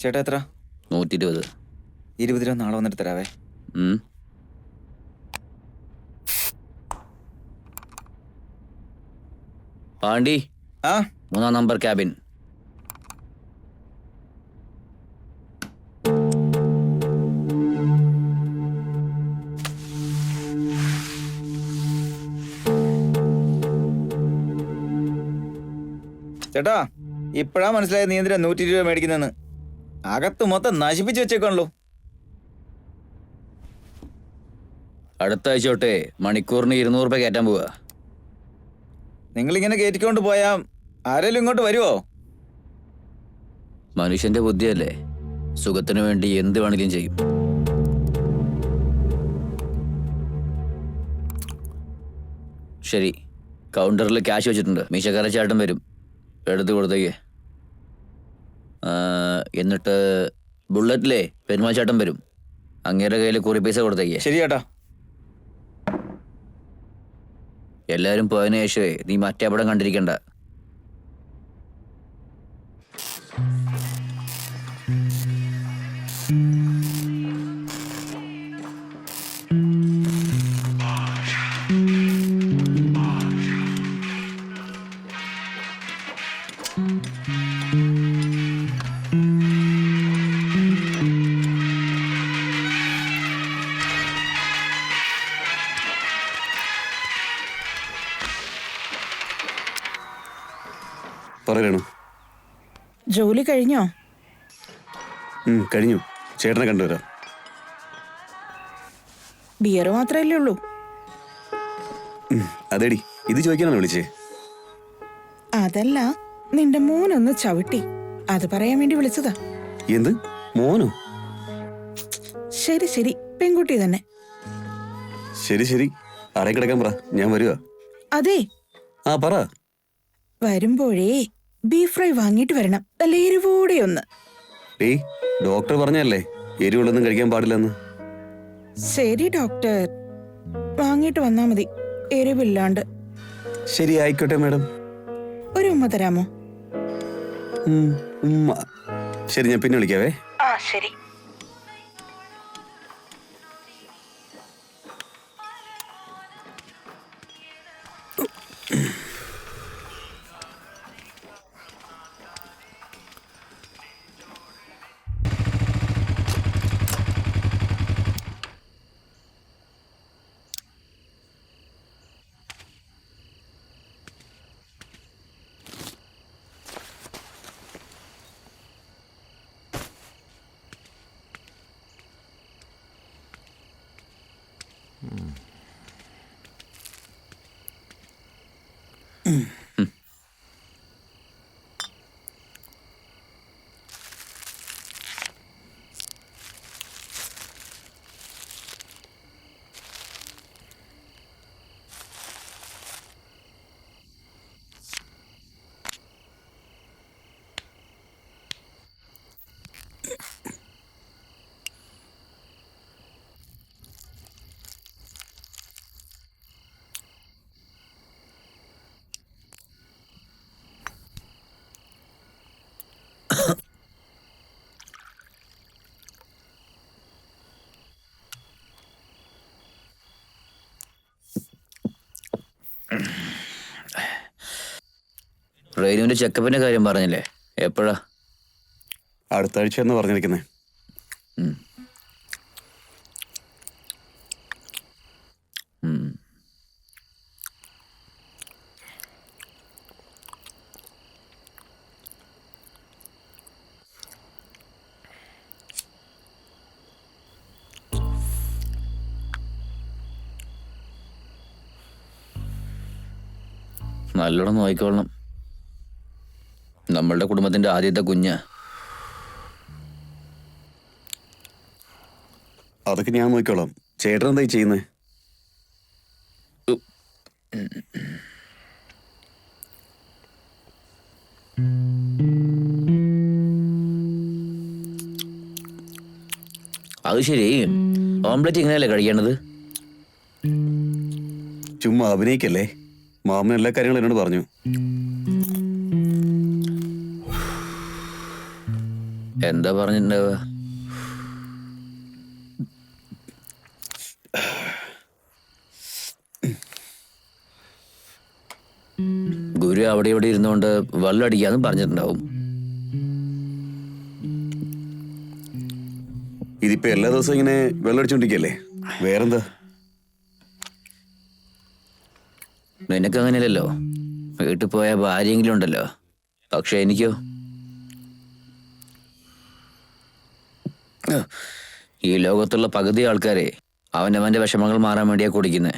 ചേട്ടാ എത്ര? 120. 20 രൂപ നാളെ വന്നിട്ട് തരാവേ. പാണ്ടി, ആ 3-ാം നമ്പർ ക്യാബിൻ. ചേട്ടാ ഇപ്പഴാ മനസ്സിലായത് നീ എന്തിനാ 120 രൂപ മേടിക്കുന്നെന്ന്. അകത്ത് മൊത്തം നശിപ്പിച്ച് വെച്ചേക്കാണല്ലോ. അടുത്ത ആഴ്ച തൊട്ടേ മണിക്കൂറിന് 200 രൂപ കയറ്റാൻ പോവാ. നിങ്ങളിങ്ങനെ കയറ്റിക്കൊണ്ട് പോയാ ആരെങ്കിലും ഇങ്ങോട്ട് വരുവോ? മനുഷ്യന്റെ ബുദ്ധിയല്ലേ, സുഖത്തിനു വേണ്ടി എന്ത് വേണമെങ്കിലും ചെയ്യും. ശരി, കൗണ്ടറിൽ ക്യാഷ് വെച്ചിട്ടുണ്ട്. മീശക്കാര ചേട്ടൻ വരും, എടുത്ത് കൊടുത്തേക്ക്. എന്നിട്ട് ബുള്ളറ്റിലെ പെരുമാൾ ചേട്ടൻ വരും, അങ്ങേരുടെ കയ്യിൽ കുറി പൈസ കൊടുത്തേക്ക്. ശരി ചേട്ടാ. എല്ലാവരും പോയതിനു ശേഷമേ നീ മറ്റേ പടം കണ്ടിരിക്കണ്ട. പറയണു. ജോലി കഴിഞ്ഞോ? കഴിഞ്ഞു. ചേട്ടനെ കണ്ടുവരാം. ബിയർ മാത്രമല്ലേ ഉള്ളൂ? അതേടി, ഇത് ചോദിക്കാനാണ് വിളിച്ചേ? അതല്ല, നിന്റെ മോനൊന്ന് ചവിട്ടി, അത് പറയാൻ വേണ്ടി വിളിച്ചതാ. എന്ത് മോനോ? ശരി ശരി, പെൺകുട്ടി തന്നെ. ശരി ശരി, അറേ കിടക്കാൻ പറ, ഞാൻ വരുക. അതെ, ആ പറ. വരുമ്പോഴേ ബീഫ് ഫ്രൈ വാങ്ങിയിട്ട് വരണം, നല്ല എരിവോടെ ഒന്ന്. ഏയ്, ഡോക്ടർ പറഞ്ഞല്ലേ എരിവുള്ളൊന്നും കഴിക്കാൻ പാടില്ലെന്ന്. ശരി ഡോക്ടർ, വാങ്ങിയിട്ട് വന്നാ മതി, എരിവില്ലാണ്ട്. ശരി ആയിക്കോട്ടെ മാഡം. ഒരു ഉമ്മ തരാമോ? ശരി, ഞാൻ പിന്നെ വിളിക്കാവേ. ആ ശരി. റെയിനുവിന്റെ ചെക്കപ്പിന്റെ കാര്യം പറഞ്ഞില്ലേ, എപ്പോഴാ? അടുത്ത ആഴ്ച എന്ന് പറഞ്ഞിരിക്കുന്നേ. നല്ലോണം നോക്കിക്കോളണം, നമ്മളുടെ കുടുംബത്തിന്റെ ആദ്യത്തെ കുഞ്ഞ. അതൊക്കെ ഞാൻ നോക്കിക്കോളാം. ചേട്ടൻ എന്തായി ചെയ്യുന്നേ? അത് ശരി, ഓംലെറ്റ് ഇങ്ങനെയല്ലേ കഴിക്കേണ്ടത്? ചുമ്മാ അഭിനയിക്കല്ലേ. മാമൻ എല്ലാ കാര്യങ്ങളും എന്നോട് പറഞ്ഞു. എന്താ പറഞ്ഞിട്ടുണ്ടാവുക? ഗുരു അവിടെ ഇവിടെ ഇരുന്നുകൊണ്ട് വെള്ളം അടിക്കാന്നും പറഞ്ഞിട്ടുണ്ടാവും. ഇതിപ്പോ എല്ലാ ദിവസവും ഇങ്ങനെ വെള്ളം അടിച്ചോണ്ടിരിക്കല്ലേ? വേറെന്താ? നിനക്ക് അങ്ങനെയല്ലല്ലോ, വീട്ടിൽ പോയ ഭാര്യയെങ്കിലും ഉണ്ടല്ലോ. പക്ഷെ എനിക്കോ ഈ ലോകത്തുള്ള പകുതി ആൾക്കാരെ അവനവന്റെ വിഷമങ്ങൾ മാറാൻ വേണ്ടിയാ കുടിക്കുന്നേ.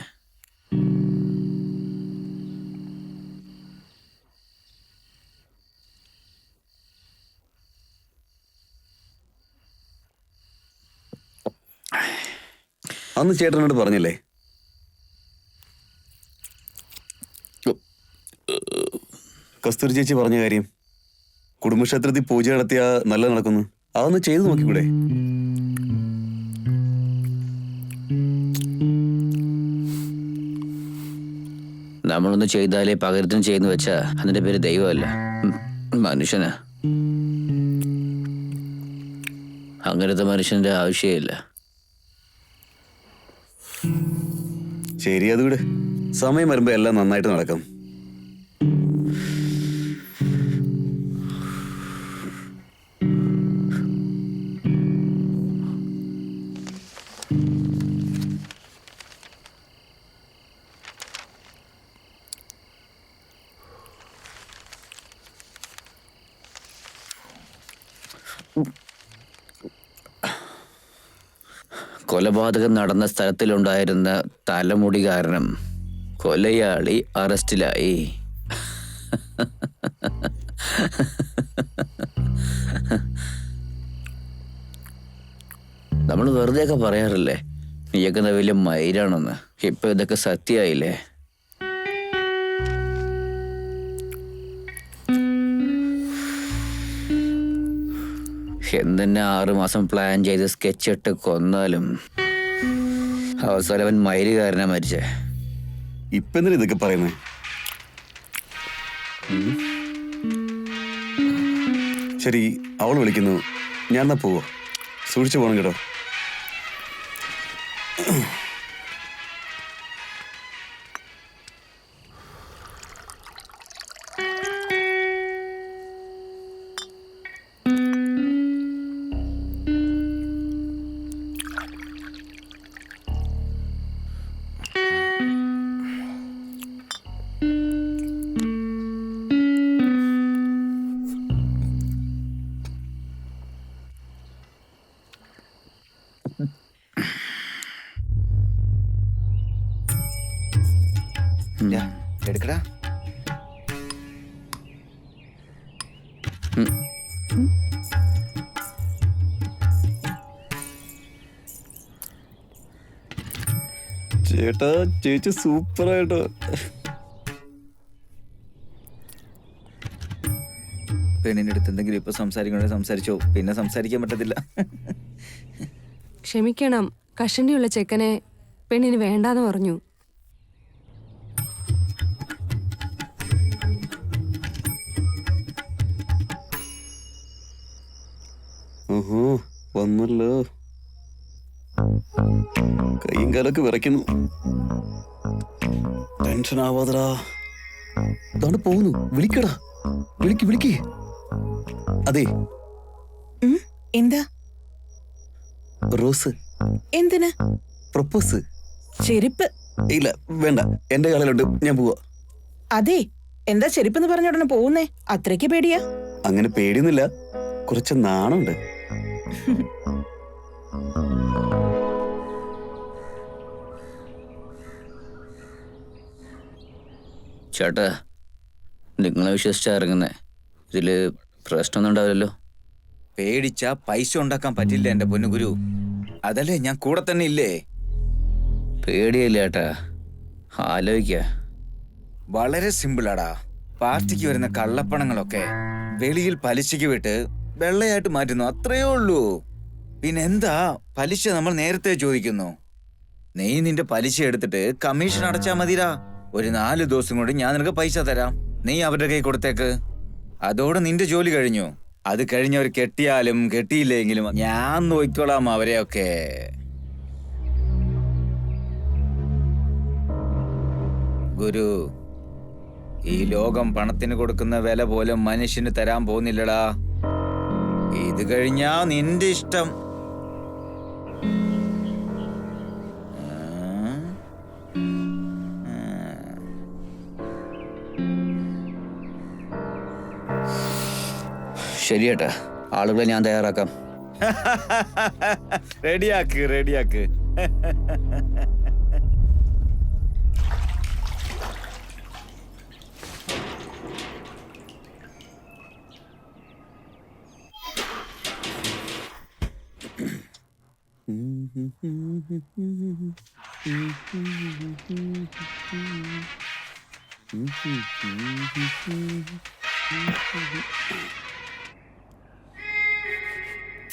അന്ന് ചേട്ടനോട് പറഞ്ഞില്ലേ കസ്തൂരി ചേച്ചി പറഞ്ഞ കാര്യം? കുടുംബക്ഷേത്രത്തിൽ പൂജ നടത്തിയാ നല്ല നടക്കുന്നു. അതൊന്ന് ചെയ്തു നോക്കിക്കൂടെ? നമ്മളൊന്ന് ചെയ്താലേ പകരത്തിന് ചെയ്യുന്ന വെച്ചാ അതിന്റെ പേര് ദൈവമല്ല, മനുഷ്യനാ. അങ്ങനത്തെ മനുഷ്യന്റെ ആവശ്യമില്ല. ശരി, അത് വിട്. സമയം വരുമ്പോ എല്ലാം നന്നായിട്ട് നടക്കും. കൊലപാതകം നടന്ന സ്ഥലത്തിലുണ്ടായിരുന്ന തലമുടി കാരണം കൊലയാളി അറസ്റ്റിലായി. നമ്മൾ വെറുതെയൊക്കെ പറയാറില്ലേ നീയൊക്കെ വലിയ മയിലാണെന്ന്. ഇപ്പൊ ഇതൊക്കെ സത്യമായില്ലേ? എന്തെന്നെ 6 മാസം പ്ലാൻ ചെയ്ത് സ്കെച്ച് ഇട്ട് കൊന്നാലും അവസാനം അവൻ മയിലുകാരനാ മരിച്ചേ. ഇപ്പൊ എന്തിനാ ഇതൊക്കെ പറയുന്നേ? ശരി, അവൾ വിളിക്കുന്നു, ഞാൻ എന്നാ പോവോ? സൂക്ഷിച്ചു പോകണം കേട്ടോ. എടുക്കടാ. ചേട്ടാ, ചേച്ചി സൂപ്പറായിട്ടോ. പെണ്ണിന്റെ അടുത്ത് എന്തെങ്കിലും ഇപ്പൊ സംസാരിക്കണോ സംസാരിച്ചോ, പിന്നെ സംസാരിക്കാൻ പറ്റത്തില്ല. ക്ഷമിക്കണം, കഷണ്ടിയുള്ള ചെക്കനെ പെണ്ണിന് വേണ്ടാന്ന് പറഞ്ഞു. ഓഹോ, വന്നല്ലോ. കൈയും കാലൊക്കെ വിറയ്ക്കുന്നു. ടെൻഷൻ ആവാതടാ. ഇതാണ് പോകുന്നു. വിളിക്കടാ, വിളിക്ക്. അതെ, എന്താ? റോസ്. എന്തിന്? പ്രപ്പോസ്. ചെരുപ്പ്. ഇല്ല, വേണ്ട, എന്റെ കാലിലുണ്ട്, ഞാൻ പോവാ. അതെ, എന്താ ചെരുപ്പെന്ന് പറഞ്ഞ ഉടനെ പോകുന്നേ? അത്രയ്ക്ക് പേടിയാ? അങ്ങനെ പേടിയൊന്നുമില്ല, കുറച്ച് നാണുണ്ട്. ചേട്ടാ, നിങ്ങളെ വിശ്വസിച്ചാ ഇറങ്ങുന്നേ. ഇതില് പ്രശ്നമൊന്നും ഉണ്ടാവില്ലല്ലോ? പേടിച്ചാ പൈസ ഉണ്ടാക്കാൻ പറ്റില്ല എന്റെ പൊന്നു ഗുരു. അതല്ലേ ഞാൻ കൂടെ തന്നെ ഇല്ലേ. പേടിയില്ല ചേട്ടാ, ആലോചിക്ക. വളരെ സിമ്പിളാടാ. പാർട്ടിക്ക് വരുന്ന കള്ളപ്പണങ്ങളൊക്കെ വെളിയിൽ പലിശയ്ക്ക് വിട്ട് വെള്ളയായിട്ട് മാറ്റുന്നു, അത്രയേ ഉള്ളൂ. പിന്നെന്താ പലിശ നമ്മൾ നേരത്തെ ചോദിക്കുന്നു. നീ നിന്റെ പലിശ എടുത്തിട്ട് കമ്മീഷൻ അടച്ചാ മതിരാ. ഒരു 4 ദിവസം കൊണ്ട് ഞാൻ നിനക്ക് പൈസ തരാം. നീ അവരുടെ കൈ കൊടുത്തേക്ക്. അതോടെ നിന്റെ ജോലി കഴിഞ്ഞു. അത് കഴിഞ്ഞവർ കെട്ടിയാലും കെട്ടിയില്ലെങ്കിലും ഞാൻ നോക്കിക്കോളാം അവരെയൊക്കെ. ഗുരു, ഈ ലോകം പണത്തിന് കൊടുക്കുന്ന വില പോലും മനുഷ്യന് തരാൻ പോകുന്നില്ലടാ. ഇത് കഴിഞ്ഞാ നിന്റെ ഇഷ്ടം. ശരിയേട്ടാ, ആളുകളെ ഞാൻ തയ്യാറാക്കാം. റെഡിയാക്ക് റെഡിയാക്ക്.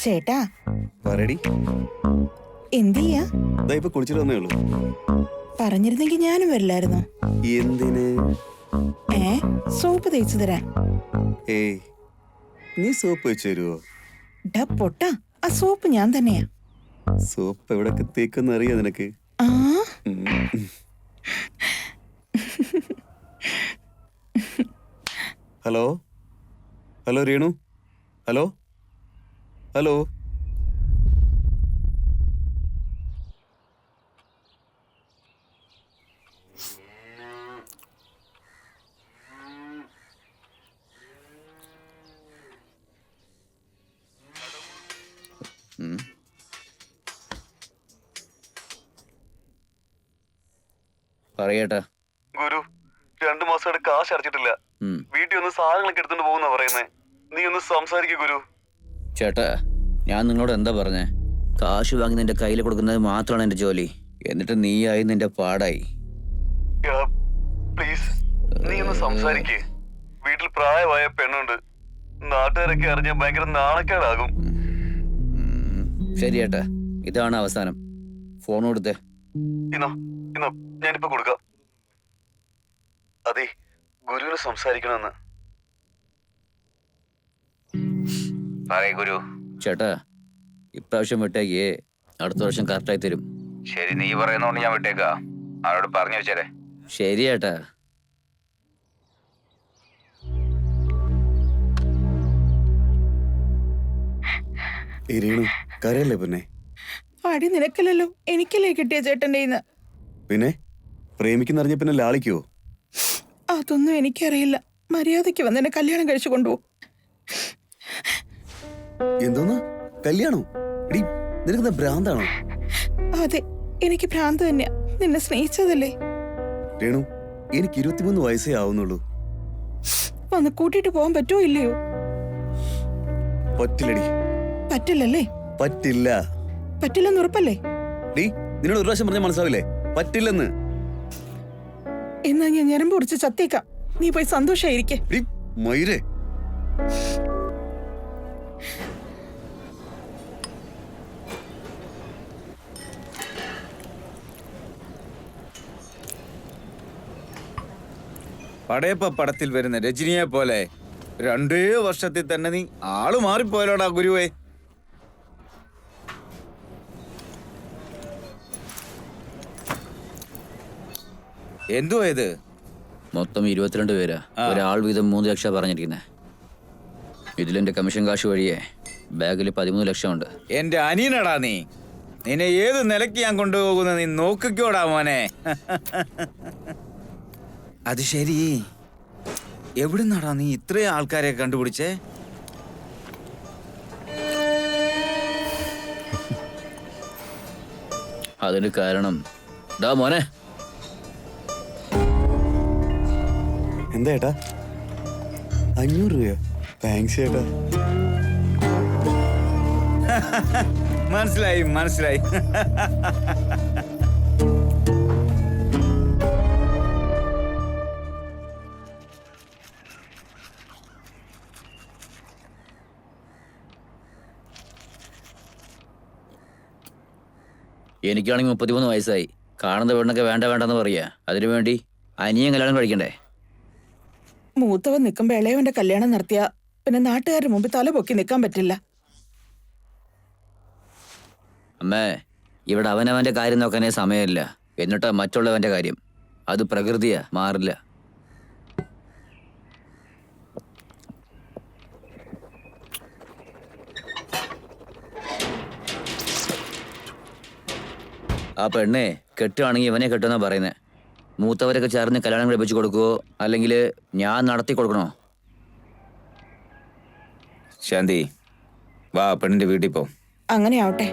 ചേട്ടാ പറയടി. എന്ത് ചെയ്യാ? ഇതാ ഇപ്പൊ കുളിച്ചിട്ട് വന്നേ ഉള്ളൂ. പറഞ്ഞിരുന്നെങ്കിൽ ഞാനും വരില്ലായിരുന്നോ? എന്തിന്? സോപ്പ് തേച്ചു തരാൻ. ഏയ്, നീ സോപ്പ് വെച്ച് തരുവോ? ഡാ പൊട്ടാ, ആ സോപ്പ് ഞാൻ തന്നെയാ. സോപ്പ് എവിടൊക്കെ തേക്കെന്ന് അറിയാ നിനക്ക്? ആ hello hello Renu, hello hello. പറയട്ടാ. ഗുരു, 2 മാസമായിട്ട് കാശ് അടച്ചിട്ടില്ല. വീട്ടിൽ ഒന്ന് സാധനങ്ങളൊക്കെ എടുത്തോണ്ട് പോകുന്ന പറയുന്നേ. നീ ഒന്ന് സംസാരിക്കൂ ഗുരു. ചേട്ടാ, ഞാൻ നിങ്ങളോട് എന്താ പറഞ്ഞേ? കാശ് വാങ്ങി നിന്റെ കയ്യിൽ കൊടുക്കുന്നത് മാത്രമാണ് എന്റെ ജോലി. എന്നിട്ട് നീയായി നിന്റെ പാടായി. പ്ലീസ്, നീ ഒന്ന് സംസാരിക്കേ. വീട്ടിൽ പ്രായമായ പെണ്ണുണ്ട്. നാട്ടുകാരൊക്കെ അറിഞ്ഞാൽ ഭയങ്കര നാണക്കേടാകും. ശരി ചേട്ടാ, ഇതാണ് അവസാനം. ഫോൺ കൊടുത്തേ. ഇന്നോ ഇന്നോ, ഞാനിപ്പോ കൊടുക്കാം. അതെ, ഗുരുവിന് സംസാരിക്കണമെന്ന്. ഗുരു, ചേട്ടാ, ഇപ്രാവശ്യം വിട്ടേക്കേ, അടുത്ത വർഷം കറക്റ്റായി തരും. ശരി, നീ പറയുന്നോണ്ട് ഞാൻ വിട്ടേക്കാ. അവരോട് പറഞ്ഞു വെച്ചേരെ. ശരി ചേട്ടാ. രേണു, കരയല്ലേ പിന്നെ? അടി നിനക്കല്ലല്ലോ, എനിക്കല്ലേ കിട്ടിയ ചേട്ടൻ്റെ കയ്യിന്ന്. പിന്നെ പ്രേമിക്കുന്നറിഞ്ഞ പിന്നെ ലാളിക്കോ? അതൊന്നും എനിക്കറിയില്ല. മര്യാദയ്ക്ക് വന്ന് എന്നെ കല്യാണം കഴിച്ചു കൊണ്ടുപോകും. എന്തോന്ന് കല്യാണോ? എടി, നിനക്ക് ഭ്രാന്താണോ? അതെ, എനിക്ക് ഭ്രാന്ത് തന്നെയാ. നിന്നെ സ്നേഹിച്ചതല്ലേ. രേണു, എനിക്ക് 23 വയസ്സേ ആവുന്നുള്ളൂ. വന്ന് കൂട്ടിട്ട് പോകാൻ പറ്റുമോ ഇല്ലയോ? പറ്റില്ലടി. പറ്റില്ലല്ലേ? പറ്റില്ല. പറ്റില്ലെന്ന് ഉറപ്പല്ലേ? ഡീ, നിന്നോട് ഒരു പ്രാവശ്യം പറഞ്ഞാൽ മനസ്സിലാവില്ലേ? പറ്റില്ലെന്ന്. എന്നാ ഞാൻ ഞരമ്പ് കുറിച്ച് ചത്തേക്കാം. നീ പോയി സന്തോഷായിരിക്കേ. മയിരേ, പടയപ്പ പടത്തിൽ വരുന്ന രജനിയെ പോലെ 2 വർഷത്തിൽ തന്നെ നീ ആള് മാറിപ്പോയല്ലോടാ ഗുരുവേ. എന്തുവാ ഇത്? മൊത്തം 22 പേരാ. ഒരാൾ വീതം 3 ലക്ഷം പറഞ്ഞിരിക്കുന്നേ. ഇതിലെന്റെ കമ്മീഷൻ കാശ് വഴിയേ ബാഗിൽ 13 ലക്ഷം ഉണ്ട്. എന്റെ അനിയനടാ നീ. നിന്നെ ഏത് നിലയ്ക്ക് ഞാൻ കൊണ്ടുപോകുന്ന നീ നോക്കിക്കോടാ മോനെ. അത് ശരി, എവിടുന്നാടാ നീ ഇത്രയും ആൾക്കാരെ കണ്ടുപിടിച്ചേ? അതിന് കാരണം ദാ മോനെ. എന്താ ഏട്ടാ? 500 രൂപയോ? താങ്ക്സ് ഏട്ടാ. മനസ്സിലായി മനസ്സിലായി. എനിക്കാണെങ്കിൽ 33 വയസ്സായി. കാണുന്ന പെണ്ണൊക്കെ വേണ്ട വേണ്ടെന്ന് പറയാ. അതിനുവേണ്ടി അനിയൻ കല്യാണം കഴിക്കണ്ടേ? മൂത്തവൻ നിൽക്കുമ്പോ ഇളയവന്റെ കല്യാണം നടത്തിയ പിന്നെ നാട്ടുകാരുടെ മുമ്പിൽ തല പൊക്കി നിൽക്കാൻ പറ്റില്ല. അമ്മേ, ഇവിടെ അവനവന്റെ കാര്യം നോക്കാനേ സമയമില്ല. എന്നിട്ടാ മറ്റുള്ളവന്റെ കാര്യം. അത് പ്രകൃതിയാ, മാറില്ല. ആ പെണ്ണെ കെട്ടുവാണെങ്കിൽ ഇവനെ കെട്ടുമെന്നാ പറയുന്നേ. മൂത്തവരൊക്കെ ചേർന്ന് കല്യാണം കഴിപ്പിച്ച് കൊടുക്കുവോ അല്ലെങ്കിൽ ഞാൻ നടത്തി കൊടുക്കണോ? ശാന്തി, വാ പെണ്ണിന്റെ വീട്ടിൽ പോ. അങ്ങനെ ആവട്ടെ.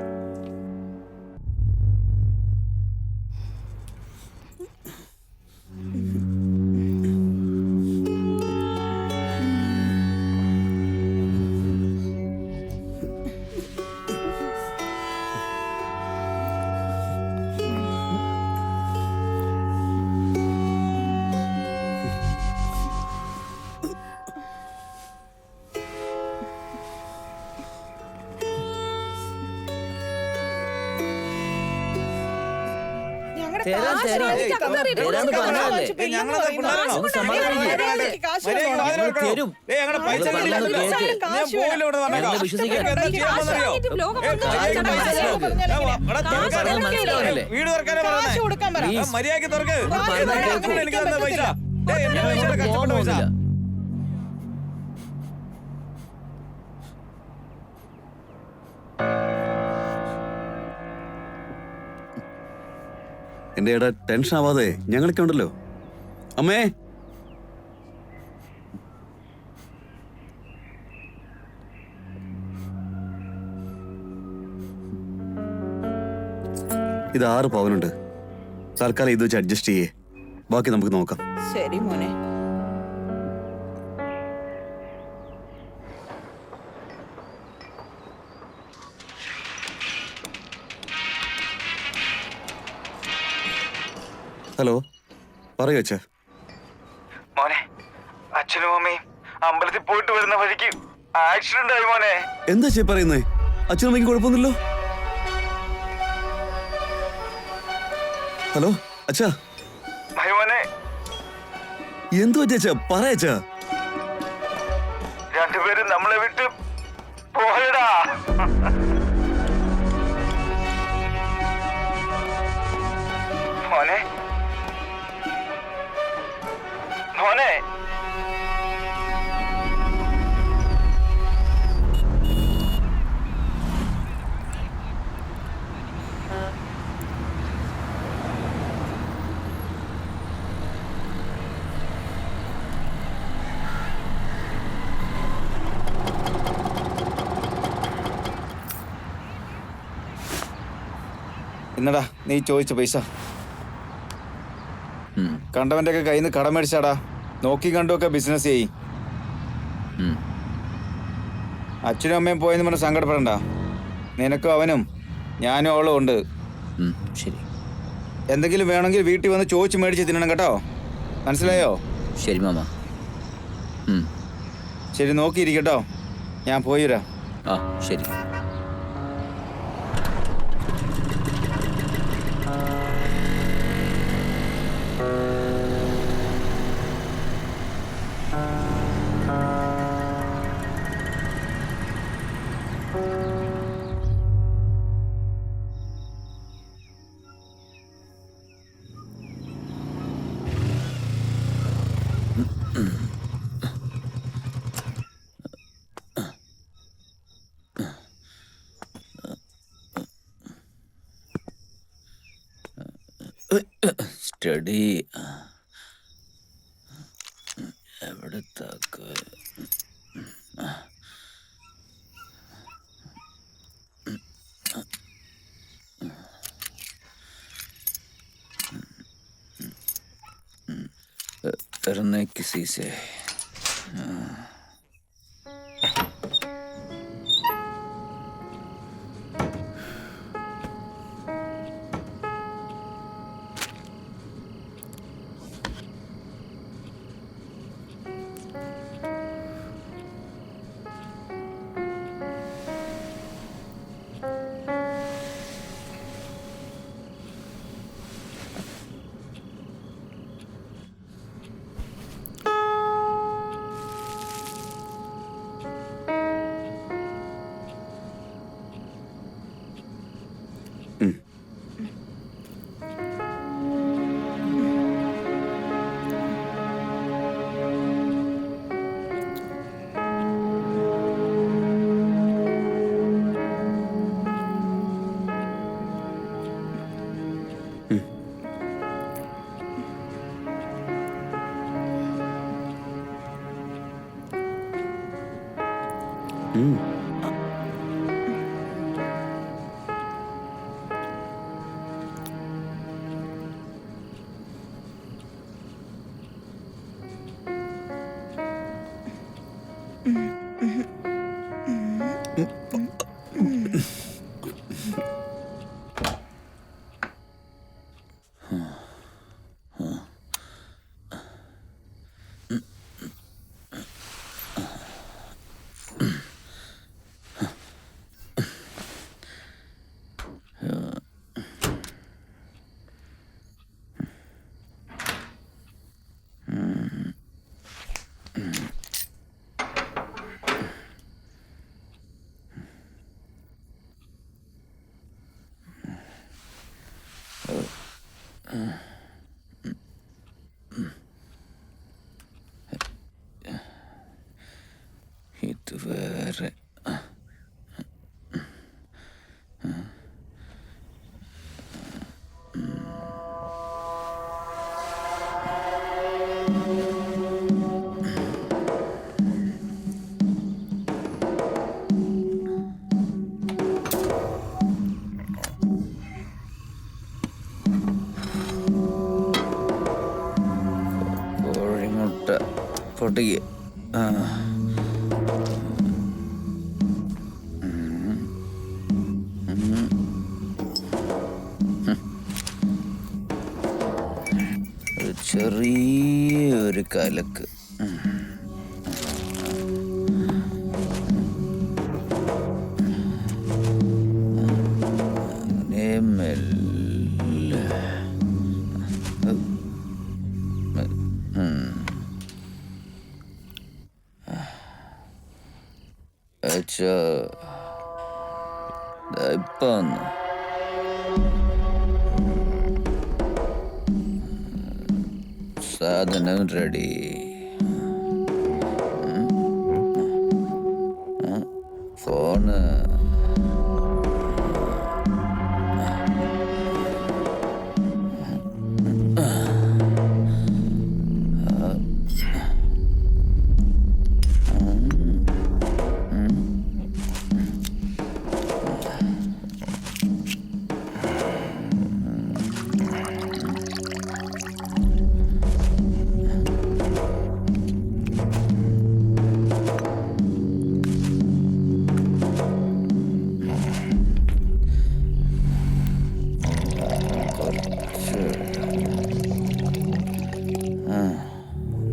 എന്റെ ഏടാ ടെൻഷൻ ആവാതെ, ഞങ്ങളൊക്കെ ഉണ്ടല്ലോ. അമ്മേ, ഇത് 6 പവനുണ്ട്. തൽക്കാലം ഇത് വെച്ച് അഡ്ജസ്റ്റ് ചെയ്യേ, ബാക്കി നമുക്ക് നോക്കാം. ശരി മോനെ. ഹലോ, പറയൂ അച്ഛാ. മോനെ, അച്ഛനും അമ്മയും അമ്പലത്തിൽ പോയിട്ട് വരുന്ന വഴിക്ക് ആക്സിഡന്റ് ആയി മോനെ. എന്താ ചേ പറയുന്നേ? അച്ഛനും അമ്മയ്ക്ക് കുഴപ്പമൊന്നുമില്ലോ? ഹലോ അച്ഛാ. മോനെ, എന്തു പറ്റിയച്ചാ? പറയച്ചാ. രണ്ടുപേരും നമ്മളെ വിട്ട് പോയടാ. മോനെ, മോനെ, എന്നടാ നീ ചോദിച്ച പൈസ കണ്ടവന്റെ ഒക്കെ കയ്യിൽ നിന്ന് കടം മേടിച്ചാടാ. നോക്കി കണ്ടുമൊക്കെ ബിസിനസ് ചെയ്യും. അച്ഛനും അമ്മയും പോയെന്ന് പറഞ്ഞ് സങ്കടപ്പെടണ്ട. നിനക്കും അവനും ഞാനും അവളും ഉണ്ട്. ശരി. എന്തെങ്കിലും വേണമെങ്കിൽ വീട്ടിൽ വന്ന് ചോദിച്ച് മേടിച്ച് തിന്നണം കേട്ടോ. മനസ്സിലായോ? ശരി മാമ. ശരി, നോക്കിയിരിക്കട്ടോ. ഞാൻ പോയി വരാം. ആ ശരി. സ്റ്റഡി എവിടെ താക്ക്? करने किसी से ഇത് വേറെ കോഴിമുട്ട പൊട്ടിക്ക്. ചെറിയൊരു കലക്ക്. മെല്ലെ ഇപ്പൊ വന്നു. സാധനം റെഡി. ഫോണ്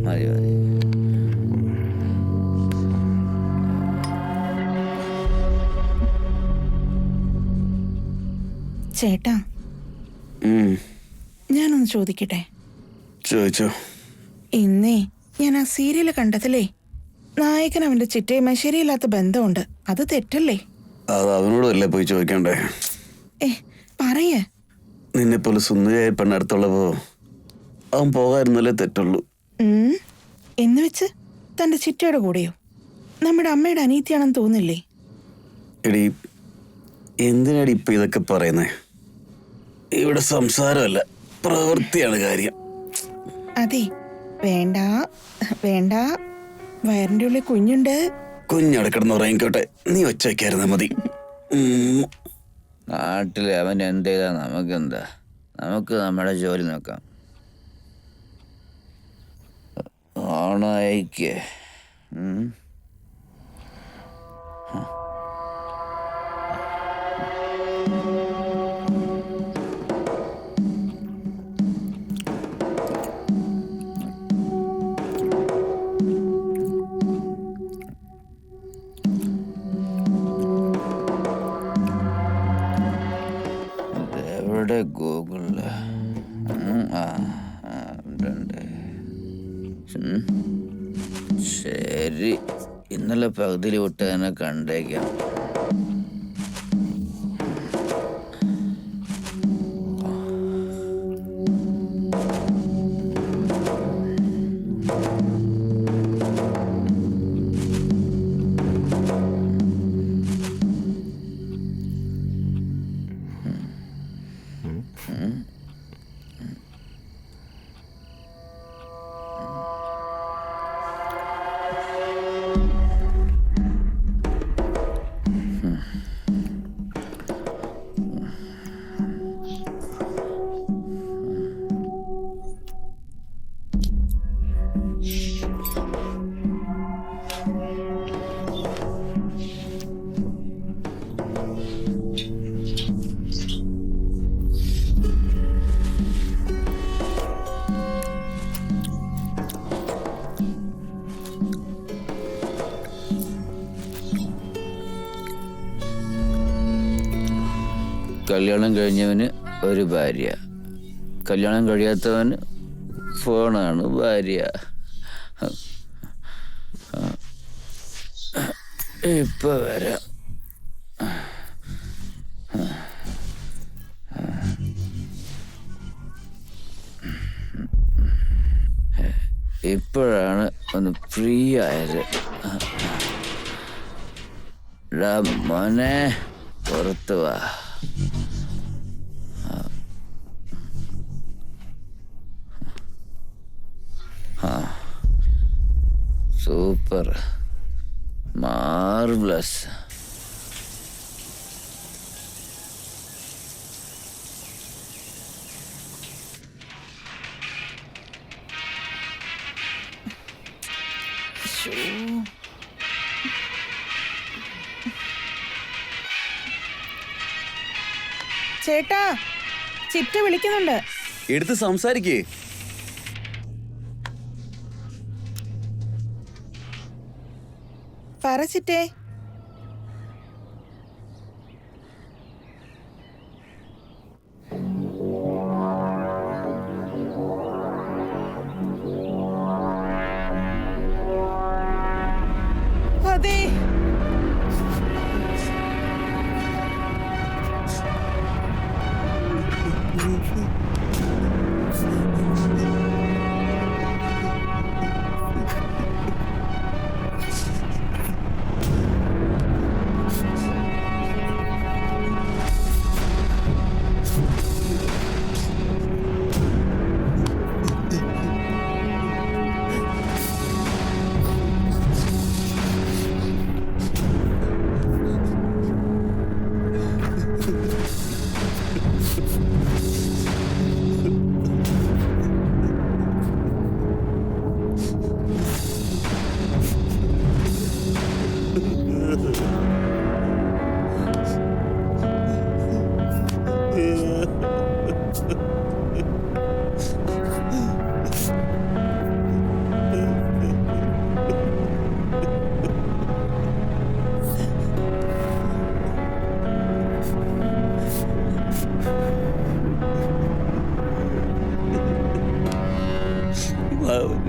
മതി മതി. ചേട്ടാ, ഞാനൊന്ന് ചോദിക്കട്ടെ? ചോദിച്ചോ. ഇന്നേ ഞാൻ ആ സീരിയല് കണ്ടതിലേ നായകൻ അവന്റെ ചിറ്റയുമായി ശരിയില്ലാത്ത ബന്ധമുണ്ട്. അത് തെറ്റല്ലേ? അത് അവനോടല്ലേ പോയി ചോദിക്കണ്ടേ? പറയേ. നിന്നെ പോലെ സുന്ദരിയായ പെണ്ണടുത്തുള്ളപ്പോ അവൻ പോകാതിരുന്നല്ലേ തെറ്റുള്ളൂ. എന്ന് വെച്ച് തന്റെ ചിറ്റയുടെ കൂടെയോ? നമ്മുടെ അമ്മയുടെ അനീതിയാണെന്ന് തോന്നില്ലേ? എടി, എന്തിനാടി ഇപ്പൊ ഇതൊക്കെ പറയുന്നേ? ഇവിടെ സംസാരമല്ല, പ്രവൃത്തിയാണ് കാര്യം. അതെ, വേണ്ട വേണ്ട. വയറിന്റെ ഉള്ളിൽ കുഞ്ഞുണ്ട്. കുഞ്ഞടക്കിടന്ന് ഉറങ്ങിക്കോട്ടെ, നീ ഒച്ച വയ്ക്കായിരുന്നാ മതി. നാട്ടിലെ അവൻ എന്ത് ചെയ്താ നമുക്കെന്താ? നമുക്ക് നമ്മുടെ ജോലി നോക്കാം. ഓണായിക്കേ. എവിടെ ഗൂഗിളില്? ശരി, ഇന്നലെ പകുതിയിൽ വിട്ട് തന്നെ കണ്ടേക്കാം. കല്യാണം കഴിഞ്ഞവന് ഒരു ഭാര്യ, കല്യാണം കഴിയാത്തവന് ഫോണാണ് ഭാര്യ. ഇപ്പൊ വരാം. ഇപ്പോഴാണ് ഒന്ന് ഫ്രീ ആയത്. മോനെ പുറത്തു വാ. Super, marvellous. ചേട്ടാ, ചിറ്റ വിളിക്കുന്നുണ്ട്. എടുത്ത് സംസാരിക്കേ. പറ ചിറ്റേ. അതെ,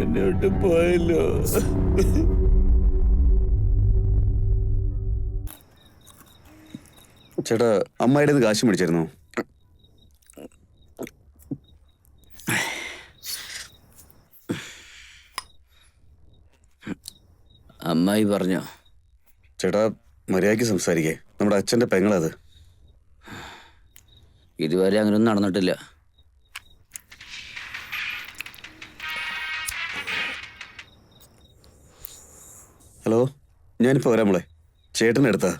എന്നെ വിട്ട് പോയല്ലോ. ചേട്ടാ, അമ്മായിയുടെ നിന്ന് കാശ് മേടിച്ചായിരുന്നോ? അമ്മായി പറഞ്ഞോ? ചേട്ടാ, മര്യാദയ്ക്ക് സംസാരിക്കേ. നമ്മുടെ അച്ഛൻ്റെ പെങ്ങളത്. ഇതുവരെ അങ്ങനെയൊന്നും നടന്നിട്ടില്ല. ഹലോ, ഞാനിപ്പോൾ വരാം മോളെ. ചേട്ടനെടുത്താ?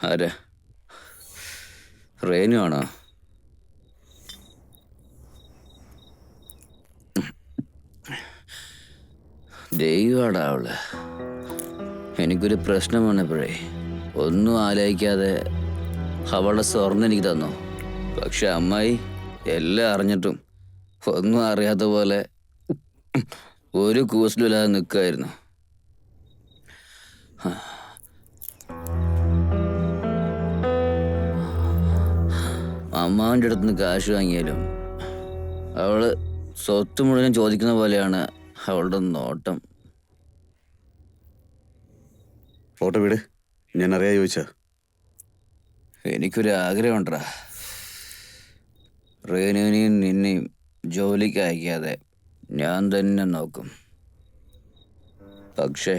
ആരാ? റേനു ആണോ? ദൈവമാടാ അവള്. എനിക്കൊരു പ്രശ്നം വന്നപ്പോഴേ ഒന്നും ആലോചിക്കാതെ അവളുടെ സ്വർണ്ണം എനിക്ക് തന്നു. പക്ഷെ അമ്മായി എല്ലാം അറിഞ്ഞിട്ടും ഒന്നും അറിയാത്ത പോലെ ഒരു കൂസലുമില്ലാതെ നിൽക്കുമായിരുന്നു. അമ്മാവൻ്റെ അടുത്ത് നിന്ന് കാശ് വാങ്ങിയാലും അവള് സ്വത്ത് മുഴുവൻ ചോദിക്കുന്ന പോലെയാണ് അവളുടെ നോട്ടം. ഫോട്ടോ വീട് ഞാൻ അറിയാ ചോദിച്ചാ. എനിക്കൊരു ആഗ്രഹമുണ്ടാ, റേനുവിനെയും നിന്നെയും ജോലിക്ക് അയക്കാതെ ഞാൻ തന്നെ നോക്കും. പക്ഷേ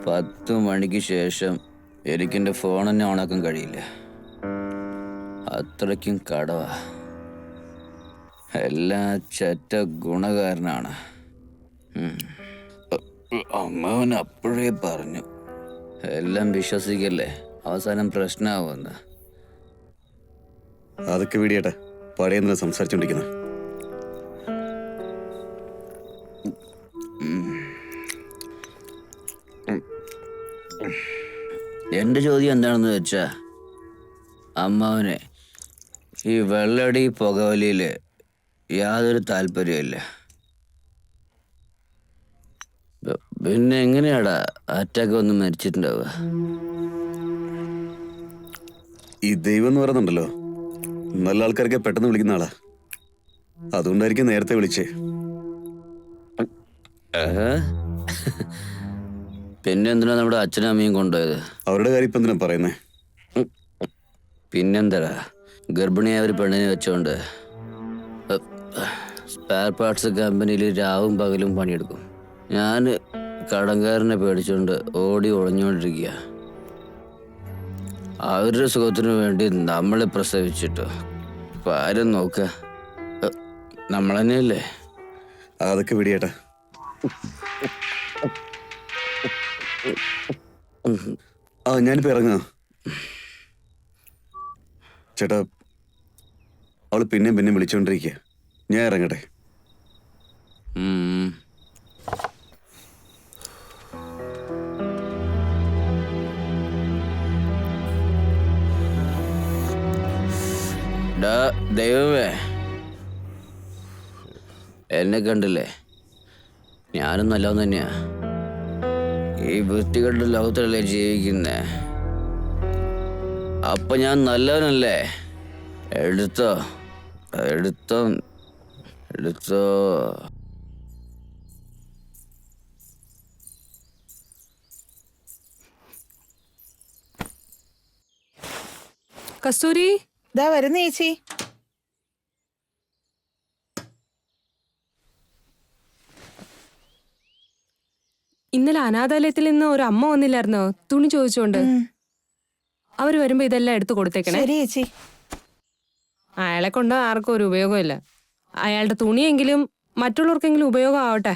10 മണിക്ക് ശേഷം എനിക്കെൻ്റെ ഫോൺ തന്നെ ഓണാക്കാൻ കഴിയില്ല. അത്രയ്ക്കും കടവാ. എല്ലാ ചെറ്റ ഗുണകാരനാണ്. അമ്മാവൻ അപ്പോഴേ പറഞ്ഞു, എല്ലാം വിശ്വസിക്കല്ലേ, അവസാനം പ്രശ്നമാവുമെന്ന്. അതൊക്കെ വീടിയേട്ടാ, പഴയ എന്തിനാ സംസാരിച്ചോണ്ടിരിക്കുന്നത്? എൻ്റെ ചോദ്യം എന്താണെന്ന് വെച്ചാ, അമ്മാവനെ ഈ വെള്ളടി പുകവലിയിൽ യാതൊരു താല്പര്യമില്ല. പിന്നെ എങ്ങനെയാടാ അറ്റാക്ക് വന്ന് മരിച്ചിട്ടുണ്ടാവുക? ഈ ദൈവം എന്ന് പറയുന്നുണ്ടല്ലോ, നല്ല ആൾക്കാരൊക്കെ പെട്ടെന്ന് വിളിക്കുന്ന ആളാ. അതുകൊണ്ടായിരിക്കും നേരത്തെ വിളിച്ചേ. പിന്നെ എന്തിനാ നമ്മുടെ അച്ഛനും അമ്മയും കൊണ്ടുപോയത്? അവരുടെ കാര്യം ഇപ്പം എന്തിനാ പറയുന്നേ? പിന്നെന്താടാ, ഗർഭിണിയായ ഒരു പെണ്ണിനെ വെച്ചോണ്ട് സ്പെയർ പാർട്സ് കമ്പനിയിൽ രാവും പകലും പണിയെടുക്കും. ഞാൻ കടങ്കാരനെ പേടിച്ചുകൊണ്ട് ഓടി ഒളിഞ്ഞുകൊണ്ടിരിക്കുക. അവരുടെ സുഖത്തിനു വേണ്ടി നമ്മളെ പ്രസവിച്ചിട്ട് ഇപ്പം ആരും നോക്കുക? നമ്മൾ തന്നെയല്ലേ. അതൊക്കെ വിടിയേട്ടാ. ഞാനിപ്പോ ഇറങ്ങാ. ചേട്ടാ, അവള് പിന്നെയും പിന്നെയും വിളിച്ചോണ്ടിരിക്കുക. ഞാൻ ഇറങ്ങട്ടെ. ദൈവമേ, എന്നെ കണ്ടില്ലേ? ഞാനും നല്ലവൻ തന്നെയാ. ഈ വൃത്തികെട്ട ലോകത്തിലല്ലേ ജീവിക്കുന്നേ. അപ്പൊ ഞാൻ നല്ലവനല്ലേ? എടുത്തോ എടുത്തോ എടുത്തോ. കസ്തൂരി, ഇതാ വരുന്ന ചേച്ചി. ഇന്നലെ അനാഥാലയത്തിൽ നിന്ന് ഒരു അമ്മ വന്നില്ലായിരുന്നോ തുണി ചോദിച്ചോണ്ട്? അവര് വരുമ്പോ ഇതെല്ലാം എടുത്തു കൊടുത്തേക്കണേ. ശരി ചേച്ചി. അയാളെ കൊണ്ട് ആർക്കും ഒരു ഉപയോഗമില്ല. അയാളുടെ തുണിയെങ്കിലും മറ്റുള്ളവർക്കെങ്കിലും ഉപയോഗം ആവട്ടെ.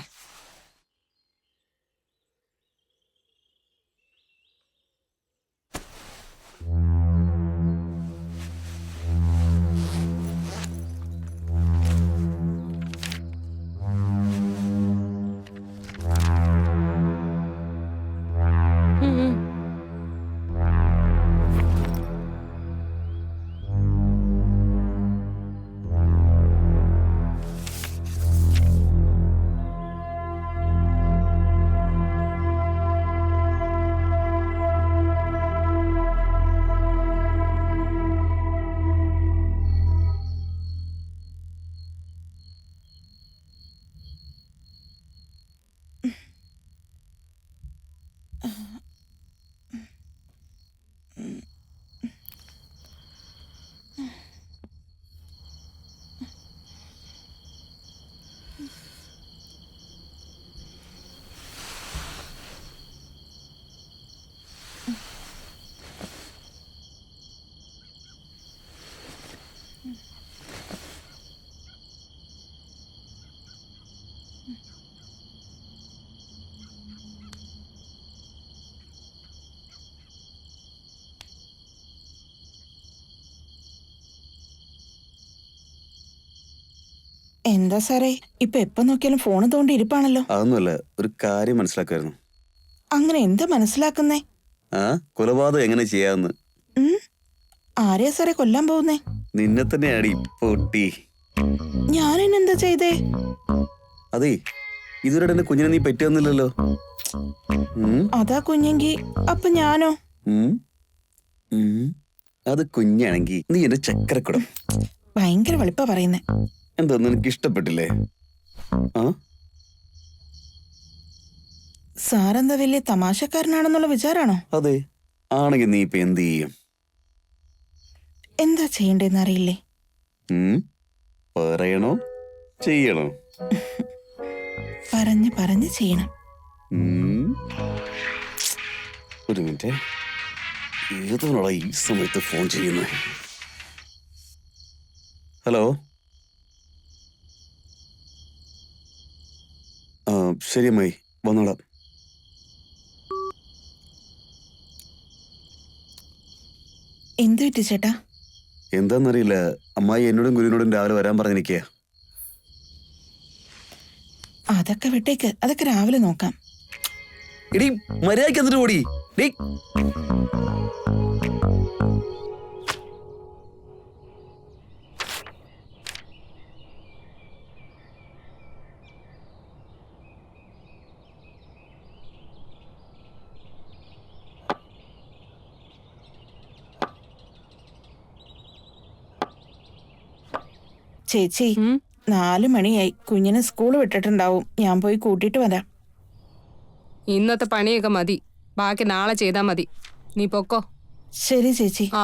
എന്താ സാറേ, ഇപ്പൊ എപ്പോ നോക്കിയാലും ഫോണ് തോണ്ടി ഇരിപ്പാണല്ലോ. അതൊന്നുമല്ല, ഒരു കാര്യം മനസ്സിലാക്കായിരുന്നു. അങ്ങനെ എന്താ മനസ്സിലാക്കുന്നേ? കൊലപാതകം എങ്ങനെ ചെയ്യാമെന്ന്. ആരെയാ സാറേ കൊല്ലാൻ പോകുന്നേ? നിന്നെ തന്നെയാടി പൊട്ടി. ഞാനെന്താ ചെയ്തേ? അതെ, ഇതുവരെ എന്റെ കുഞ്ഞിനെ നീ പറ്റിയൊന്നുമില്ലല്ലോ. അതാ കുഞ്ഞെങ്കി അപ്പൊ ഞാനോ? അത് കുഞ്ഞാണെങ്കി നീ എന്റെ ചക്കരക്കുടം. ഭയങ്കര വെളുപ്പാ പറയുന്നേ. എന്താ നിനക്ക് ഇഷ്ടപ്പെട്ടില്ലേ? സാറെന്താ വലിയ തമാശക്കാരനാണെന്നുള്ള വിചാരാണോ? അതെ, ആണെങ്കിൽ നീ ഇപ്പൊ എന്ത് ചെയ്യും? എന്താ ചെയ്യണ്ടേന്ന് അറിയില്ലേ? പറയണോ ചെയ്യണോ? പറഞ്ഞ് പറഞ്ഞ് ചെയ്യണം. ഒരു മിനിറ്റ്, ഏതോടാ ഈ സമയത്ത് ഫോൺ ചെയ്യുന്നത്? ഹലോ. ശരി അമ്മായി, വന്നോളാം. എന്ത് പറ്റി ചേട്ടാ? എന്താന്നറിയില്ല, അമ്മായി എന്നോടും ഗുരുവിനോടും രാവിലെ വരാൻ പറഞ്ഞിരിക്കുക. അതൊക്കെ വിട്ടേക്ക്, അതൊക്കെ രാവിലെ നോക്കാം. എടീ, മര്യാദയ്ക്ക് എന്നിട്ട് ഓടി. ചേച്ചി ഉം? 4 മണിയായി. കുഞ്ഞിനെ സ്കൂൾ വിട്ടിട്ടുണ്ടാവും. ഞാൻ പോയി കൂട്ടിയിട്ട് വരാം. ഇന്നത്തെ പണിയൊക്കെ മതി, ബാക്കി നാളെ ചെയ്താ മതി. നീ പൊക്കോ. ശരി ചേച്ചി. ആ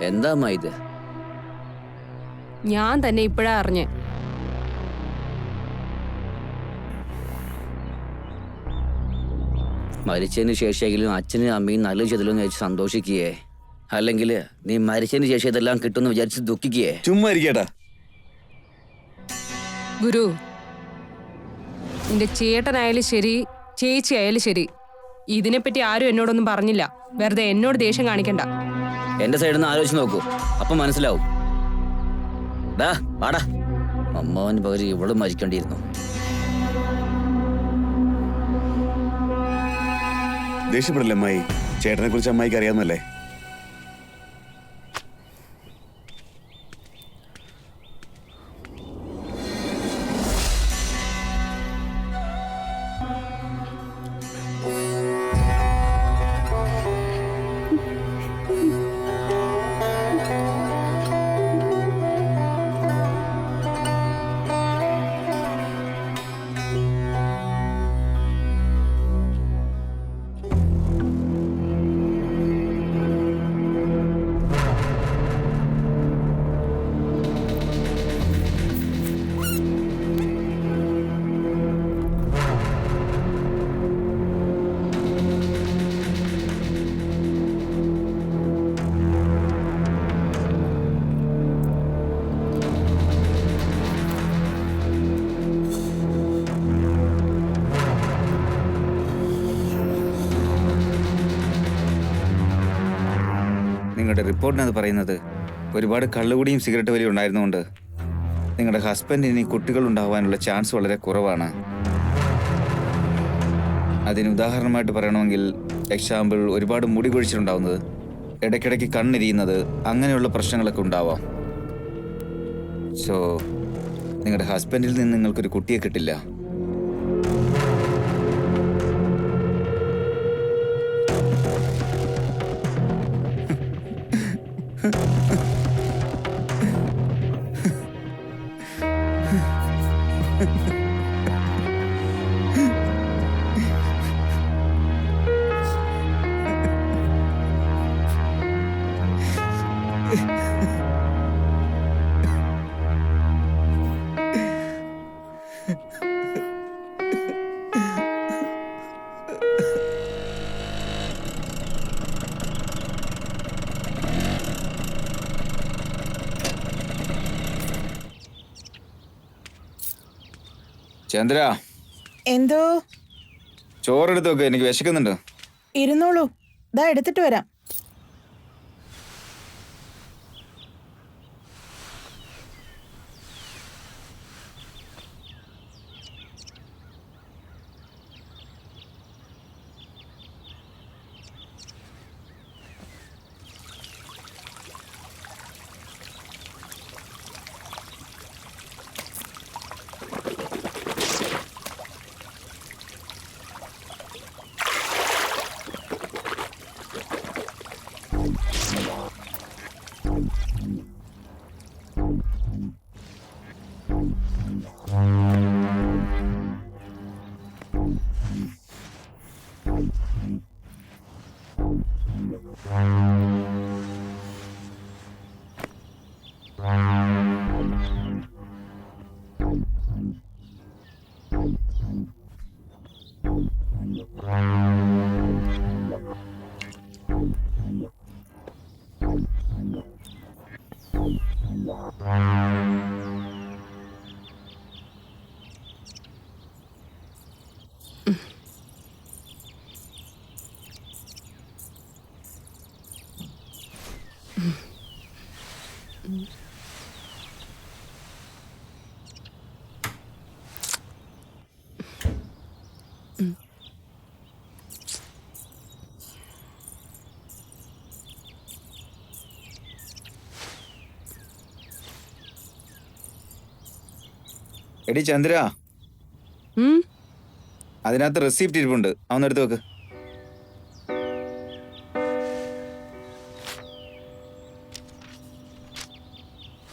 എന്താ അമ്മ ഇത്? ഞാൻ തന്നെ ഇപ്പോഴാ അറിഞ്ഞേ. മരിച്ചതിന് ശേഷമെങ്കിലും അച്ഛനും അമ്മയും നല്ലത് ചെയ്തല്ലോ വെച്ച് സന്തോഷിക്കുകയെ, അല്ലെങ്കിൽ നീ മരിച്ചതിന് ശേഷം ഇതെല്ലാം കിട്ടുമെന്ന് വിചാരിച്ച് ദുഃഖിക്കുകയെ? ചുമ്മാ ഇരിക്കേട്ടാ. ഗുരു, നിന്റെ ചേട്ടനായാലും ശരി ചേച്ചി ആയാലും ശരി, ഇതിനെപ്പറ്റി ആരും എന്നോടൊന്നും പറഞ്ഞില്ല. വെറുതെ എന്നോട് ദേഷ്യം കാണിക്കണ്ട. എന്റെ സൈഡിൽ നിന്ന് ആലോചിച്ച് നോക്കൂ, അപ്പം മനസ്സിലാവും. ഡാ വാടാ, അമ്മാവന് പകരം ഇവളും മരിക്കേണ്ടിയിരുന്നു. ദേഷ്യപ്പെടില്ല അമ്മായി. ചേട്ടനെ കുറിച്ച് അമ്മായിക്ക് അറിയാവുന്നല്ലേ. നിങ്ങളുടെ റിപ്പോർട്ടിനത് പറയുന്നത് ഒരുപാട് കള്ളുകുടിയും സിഗരറ്റ് വലിയും ഉണ്ടായിരുന്നുകൊണ്ട് നിങ്ങളുടെ ഹസ്ബൻഡിന് കുട്ടികൾ ഉണ്ടാവാനുള്ള ചാൻസ് വളരെ കുറവാണ്. അതിന് ഉദാഹരണമായിട്ട് പറയണമെങ്കിൽ എക്സാമ്പിൾ, ഒരുപാട് മുടി കൊഴിച്ചിലുണ്ടാവുന്നത്, ഇടയ്ക്കിടയ്ക്ക് കണ്ണിരിയുന്നത്, അങ്ങനെയുള്ള പ്രശ്നങ്ങളൊക്കെ ഉണ്ടാവാം. സോ നിങ്ങളുടെ ഹസ്ബൻഡിൽ നിന്ന് നിങ്ങൾക്കൊരു കുട്ടിയെ കിട്ടില്ല. ചന്ദ്ര, എന്തോ? ചോറെടുത്ത് വെക്ക്, എനിക്ക് വിശക്കുന്നുണ്ട്. ഇരുന്നോളൂ, ദാ എടുത്തിട്ട് വരാം. എടി ചന്ദ്ര, ഉം. അതിനകത്ത് റെസിപ്റ്റ് ഇരിപ്പുണ്ട്, അതൊന്ന് എടുത്ത് വെക്ക്.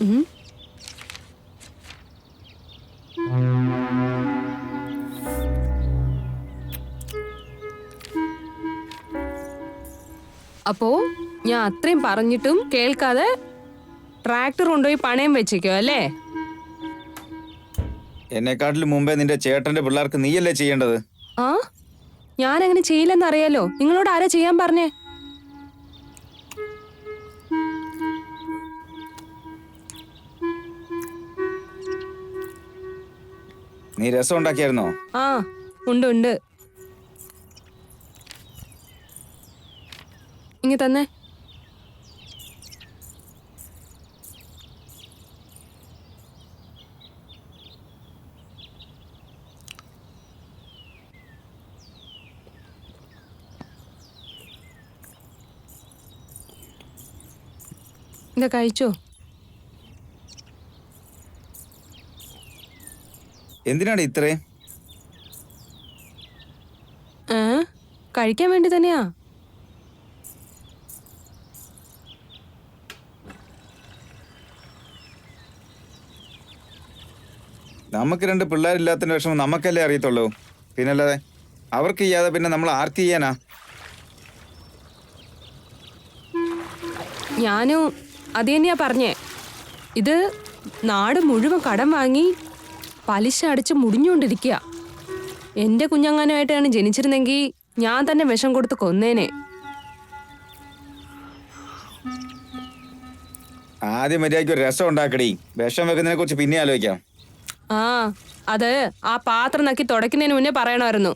ഉം. അപ്പോ ഞാൻ അത്രയും പറഞ്ഞിട്ടും കേൾക്കാതെ ട്രാക്ടർ കൊണ്ടുപോയി പണയം വെച്ചേക്കോ അല്ലേ? എന്നെക്കാട്ടിലും മുമ്പേ നിന്റെ ചേട്ടന്റെ പിള്ളേർക്ക് നീയല്ലേ ചെയ്യേണ്ടത്? ആ, ഞാൻ അങ്ങനെ ചെയ്യില്ലെന്ന് അറിയാലോ. നിങ്ങളോട് ആരാ ചെയ്യാൻ പറഞ്ഞേ? നീ രസം ഉണ്ടാക്കിയായിരുന്നോ? ആ, ഉണ്ട് ഉണ്ട്. ഇങ്ങ തന്നെ. ഇതാ കഴിച്ചോ. എന്തിനാണ് ഇത്രയും? കഴിക്കാൻ വേണ്ടി തന്നെയാ. നമുക്ക് 2 പിള്ളേരില്ലാത്തതിന്റെ വിഷമം നമുക്കല്ലേ അറിയത്തുള്ളൂ. പിന്നല്ലാതെ അവർക്ക് ചെയ്യാതെ പിന്നെ നമ്മൾ ആർക്ക് ചെയ്യാനാ? ഞാനും അത് തന്നെയാ പറഞ്ഞേ. ഇത് നാട് മുഴുവൻ കടം വാങ്ങി പലിശ അടിച്ച് മുടിഞ്ഞുകൊണ്ടിരിക്കുക. എൻ്റെ കുഞ്ഞങ്ങാനുമായിട്ടാണ് ജനിച്ചിരുന്നെങ്കിൽ ഞാൻ തന്നെ വിഷം കൊടുത്ത് കൊന്നേനെ. ആദ്യം മര്യാദയ്ക്ക് ഒരു രസം ഉണ്ടാക്കടി. വിഷം വെക്കുന്നതിനെ കുറിച്ച് പിന്നെ ആലോചിക്കാം. ആ, അത് ആ പാത്രം നക്കി തുടയ്ക്കുന്നതിന് മുന്നേ പറയണമായിരുന്നു.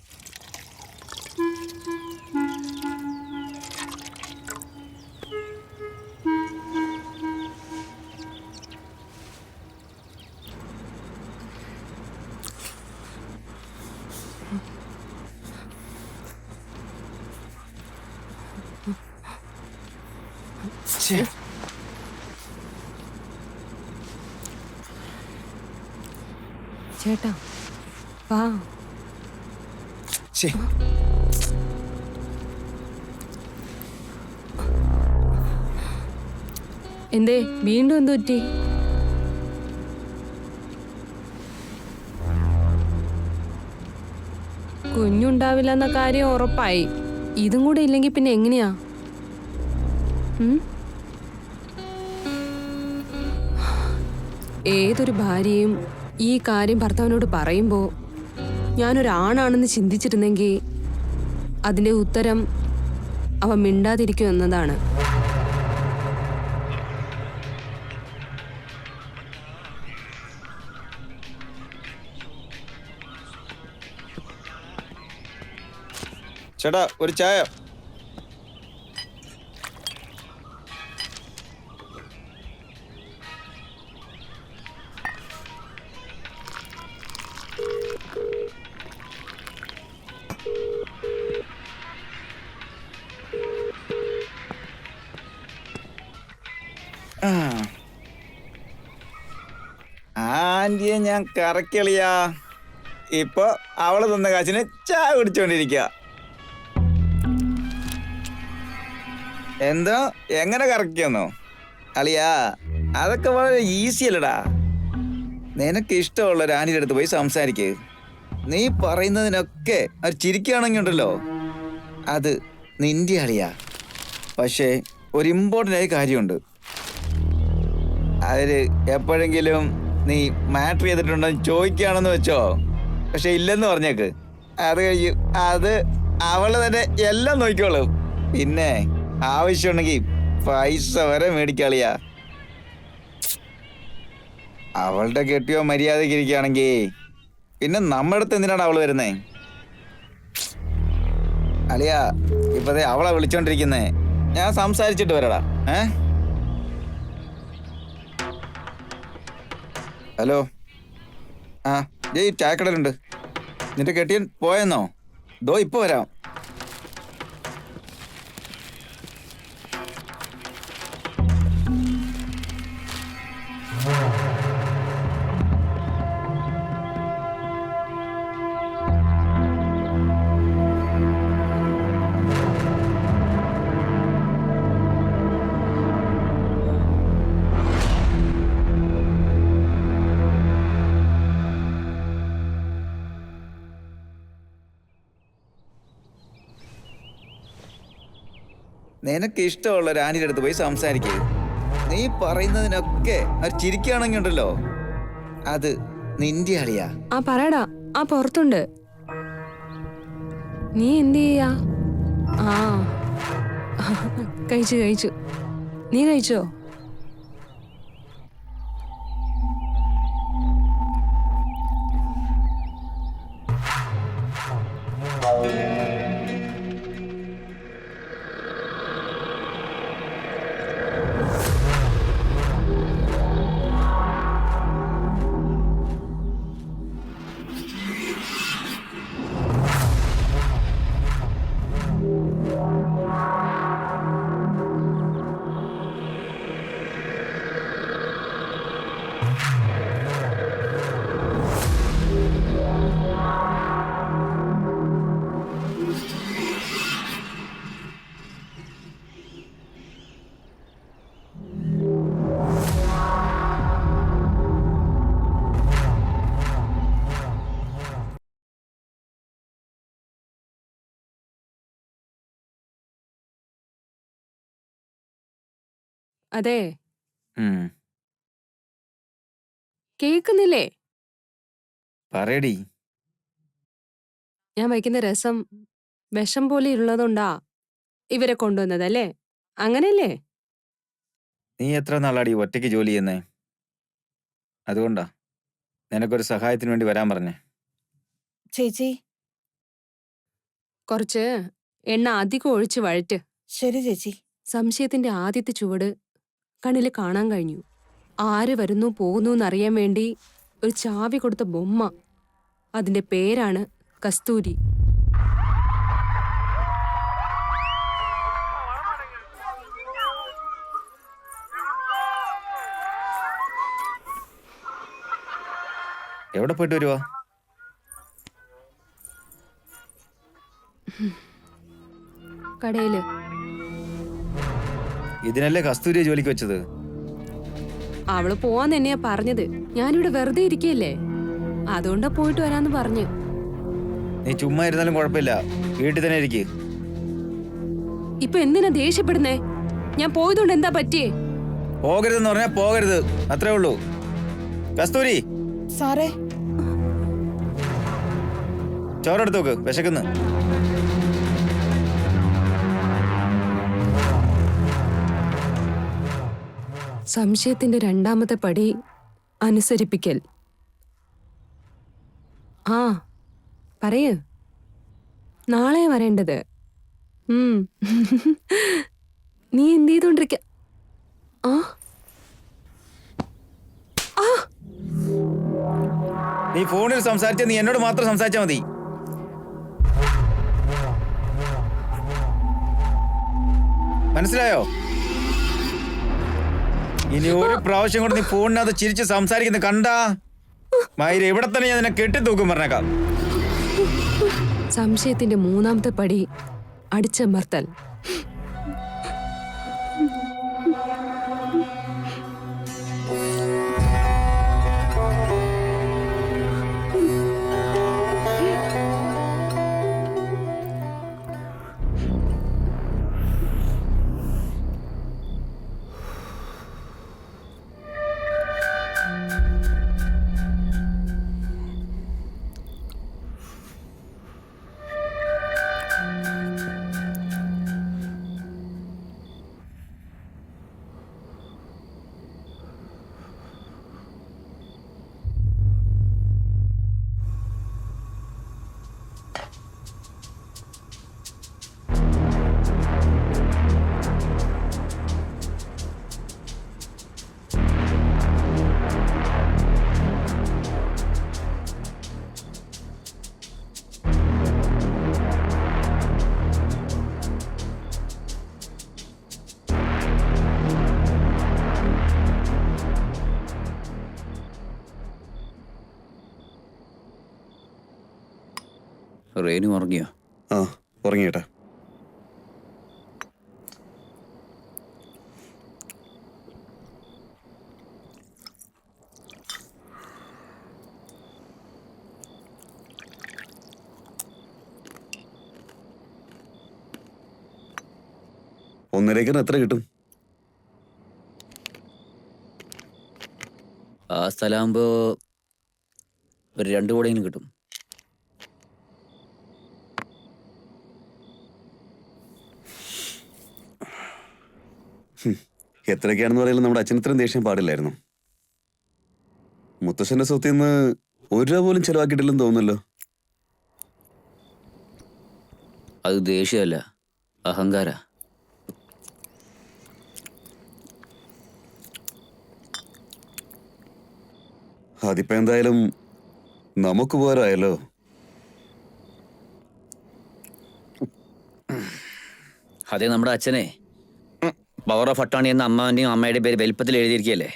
ചേട്ടാ വാ. ഛേ, എന്തേ വീണ്ടും എന്ത് പറ്റി? കുഞ്ഞുണ്ടാവില്ല എന്ന കാര്യം ഉറപ്പായി. ഇതും കൂടെ ഇല്ലെങ്കിൽ പിന്നെ എങ്ങനെയാ? ഏതൊരു ഭാര്യയും ഈ കാര്യം ഭർത്താവിനോട് പറയുമ്പോൾ ഞാനൊരാണാണെന്ന് ചിന്തിച്ചിരുന്നെങ്കിൽ അതിൻ്റെ ഉത്തരം അവ മിണ്ടാതിരിക്കും എന്നതാണ്. ചേട്ടാ ഒരു ചായ. ആന്റിയെ ഞാൻ കറക്കളിയാ. ഇപ്പൊ അവള് തന്ന കാശിന് ചായ കുടിച്ചോണ്ടിരിക്കുക. എന്താ എങ്ങനെ കറക്കിയെന്നോ? അളിയാ, അതൊക്കെ വളരെ ഈസി അല്ലടാ. നിനക്ക് ഇഷ്ടമുള്ള ഒരു ആന്റിയുടെ അടുത്ത് പോയി സംസാരിക്ക്. നീ പറയുന്നതിനൊക്കെ അവർ ചിരിക്കുകയാണെങ്കിൽ ഉണ്ടല്ലോ, അത് നിന്റെ അളിയാ. പക്ഷേ ഒരു ഇമ്പോർട്ടൻ്റ് ആയ കാര്യമുണ്ട്. അതിൽ എപ്പോഴെങ്കിലും നീ മാറ്റർ ചെയ്തിട്ടുണ്ടെന്ന് ചോദിക്കുകയാണെന്ന് വെച്ചോ, പക്ഷെ ഇല്ലെന്ന് പറഞ്ഞേക്ക്. അത് കഴിയും, അത് അവള് തന്നെ എല്ലാം നോക്കിക്കോളും. പിന്നെ ആവശ്യമുണ്ടെങ്കിൽ പൈസ വരെ മേടിക്കാളിയാ. അവളുടെ കെട്ടിയോ മര്യാദയ്ക്ക് ഇരിക്കുകയാണെങ്കിൽ പിന്നെ നമ്മുടെ അടുത്ത് എന്തിനാണ് അവള് വരുന്നേ? അളിയാ, ഇപ്പതേ അവളെ വിളിച്ചോണ്ടിരിക്കുന്നേ. ഞാൻ സംസാരിച്ചിട്ട് വരടാ. ഹലോ. ആ, ജയ് ചായക്കടലുണ്ട്. നിന്റെ കെട്ടിയൻ പോയെന്നോ? ദോ ഇപ്പൊ വരാം. നിനക്ക് ഇഷ്ടമുള്ള ഒരു ആന്റിയുടെ അടുത്ത് പോയി സംസാരിക്കുക. നീ പറയുന്നതിനൊക്കെ അവർ ചിരിക്കുകയാണെങ്കിൽ ഉണ്ടല്ലോ, അത് നിന്റെ അളിയാ. ആ പറയടാ, ആ പുറത്തുണ്ട്. നീ എന്ത് ചെയ്യാ? ആ കഴിച്ചു. നീ കഴിച്ചോ? അതെ, ഉം. കേക്കുന്നില്ലേ? പറയടി. ഞാൻ വയ്ക്കുന്ന രസം വിഷം പോലെ ഉള്ളതുകൊണ്ടാ ഇവരെ കൊണ്ടുവന്നതല്ലേ? അങ്ങനെയല്ലേ? നീ എത്ര നാളാടി ഒറ്റയ്ക്ക് ജോലി ചെയ്യുന്നേ? അതുകൊണ്ടാ നിനക്കൊരു സഹായത്തിന് വേണ്ടി വരാൻ പറഞ്ഞേ. ചേച്ചി. കുറച്ച് എണ്ണ അധികം ഒഴിച്ച് വഴറ്റ്. ശരി ചേച്ചി. സംശയത്തിന്റെ ആദ്യത്തെ ചുവട് കണ്ണില് കാണാൻ കഴിഞ്ഞു. ആര് വരുന്നു പോകുന്നു എന്നറിയാൻ വേണ്ടി ഒരു ചാവി കൊടുത്ത ബൊമ്മ. അതിന്റെ പേരാണ് കസ്തൂരി. എവിടെ പോയിട്ട് വരുവാ? കടയില്. ഇതിനല്ലേ കസ്തൂരിയെ ജോലിക്ക് വെച്ചത്? അവള് പോവാന്ന് തന്നെയാ പറഞ്ഞത്. ഞാനിവിടെ വെറുതെ ഇരിക്കല്ലേ, അതുകൊണ്ടാ പോയിട്ട് വരാന്ന് പറഞ്ഞു. നീ ചുമ്മാ ഇരുന്നാലും കുഴപ്പമില്ല, വീട്ടിൽ തന്നെ ഇരിക്ക്. ഇപ്പൊ എന്തിനാ ദേഷ്യപ്പെടുന്നേ? ഞാൻ പോയതുകൊണ്ട് എന്താ പറ്റിയേ? പോകരുതെന്ന് പറഞ്ഞാ പോകരുത്, അത്രേ ഉള്ളൂ. കസ്തൂരി, സാറേ. ചോറെടുത്ത് നോക്ക്, വിശക്കുന്നു. സംശയത്തിന്റെ രണ്ടാമത്തെ പടി അനുസരിപ്പിക്കൽ. ആ പറയ്. നാളെ വരേണ്ടത്. നീ എന്ത് ചെയ്തോണ്ടിരിക്ക? ആ ആ നീ ഫോണിൽ സംസാരിച്ച നീ എന്നോട് മാത്രം സംസാരിച്ചാൽ മതി. മനസ്സിലായോ? ഇനി ഒരു പ്രാവശ്യം കൊണ്ട് നീ ഫോണിനകത്ത് ചിരിച്ച് സംസാരിക്കുന്ന കണ്ടാ മയിര് ഇവിടെ തന്നെ ഞാൻ നിന്നെ കെട്ടിത്തൂക്കും പറഞ്ഞേക്കാം. സംശയത്തിന്റെ മൂന്നാമത്തെ പടി അടിച്ചമർത്തൽ. റേനു ഉറങ്ങിയോ? ആ ഉറങ്ങി ഏട്ടാ. ഒന്നരേക്കറിന് എത്ര കിട്ടും? ആ സ്ഥലമാകുമ്പോൾ ഒരു 2 കോടിയെങ്കിലും കിട്ടും. എത്രയൊക്കെയാണെന്ന് പറയുന്നത് നമ്മുടെ അച്ഛന് ഇത്രയും ദേഷ്യം പാടില്ലായിരുന്നു. മുത്തശ്ശന്റെ സ്വത്തിൽ നിന്ന് 1 രൂപ പോലും ചെലവാക്കിയിട്ടില്ലെന്ന് തോന്നുന്നല്ലോ. അത് ദേഷ്യമല്ല, അഹങ്കാര. അതിപ്പോ എന്തായാലും നമുക്ക് പോരായല്ലോ. അതേ നമ്മുടെ അച്ഛനെ പവർ ഓഫ് അട്ടോണി എന്ന അമ്മാവൻ്റെയും അമ്മയുടെയും പേര് വലിപ്പത്തിൽ എഴുതിയിരിക്കുകയല്ലേ.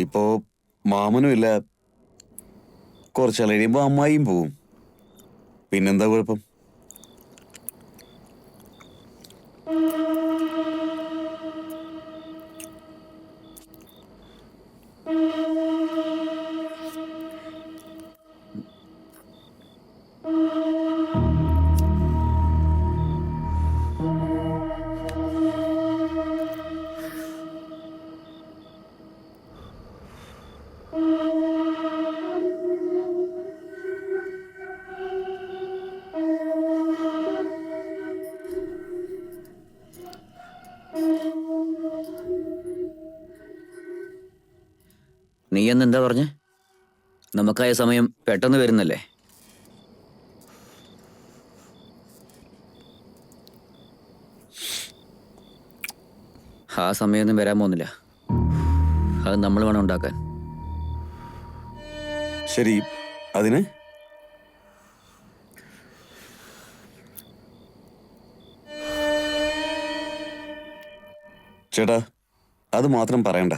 ഇപ്പോ മാമനും ഇല്ല, കുറച്ചാൾ കഴിയുമ്പോ അമ്മായിയും പോവും. പിന്നെന്താ കുഴപ്പം? നീ എന്താ പറഞ്ഞേ? നമുക്കായ സമയം പെട്ടെന്ന് വരുന്നല്ലേ. ആ സമയമൊന്നും വരാൻ പോകുന്നില്ല. അത് നമ്മൾ വേണം ഉണ്ടാക്കാൻ. ശരി, അതിന് ചേട്ടാ അത് മാത്രം പറയണ്ട.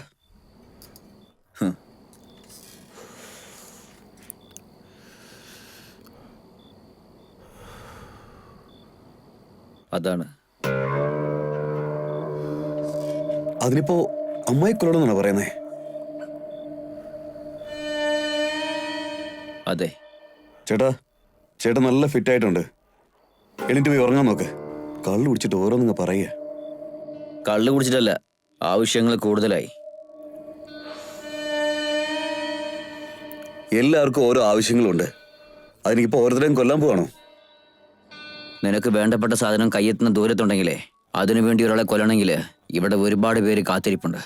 അതാണ്. അതിനിപ്പോ അമ്മായി കൊല്ലണമെന്നാണോ പറയുന്നേ? അതെ. ചേട്ടാ ചേട്ടാ നല്ല ഫിറ്റ് ആയിട്ടുണ്ട്. എണീറ്റ് പോയി ഉറങ്ങാൻ നോക്ക്. കള്ളു കുടിച്ചിട്ട് ഓരോന്നിങ്ങ് പറയുക. കള്ളു കുടിച്ചിട്ടല്ല, ആവശ്യങ്ങൾ കൂടുതലായി. എല്ലാവർക്കും ഓരോ ആവശ്യങ്ങളുണ്ട്. അതിനിപ്പോ ഓരോരുത്തരെയും കൊല്ലാൻ പോവാണോ? നിനക്ക് വേണ്ടപ്പെട്ട സാധനം കയ്യെത്തുന്ന ദൂരത്തുണ്ടെങ്കിലേ അതിനു വേണ്ടി ഒരാളെ കൊല്ലണമെങ്കിൽ ഇവിടെ ഒരുപാട് പേര് കാത്തിരിപ്പുണ്ട്.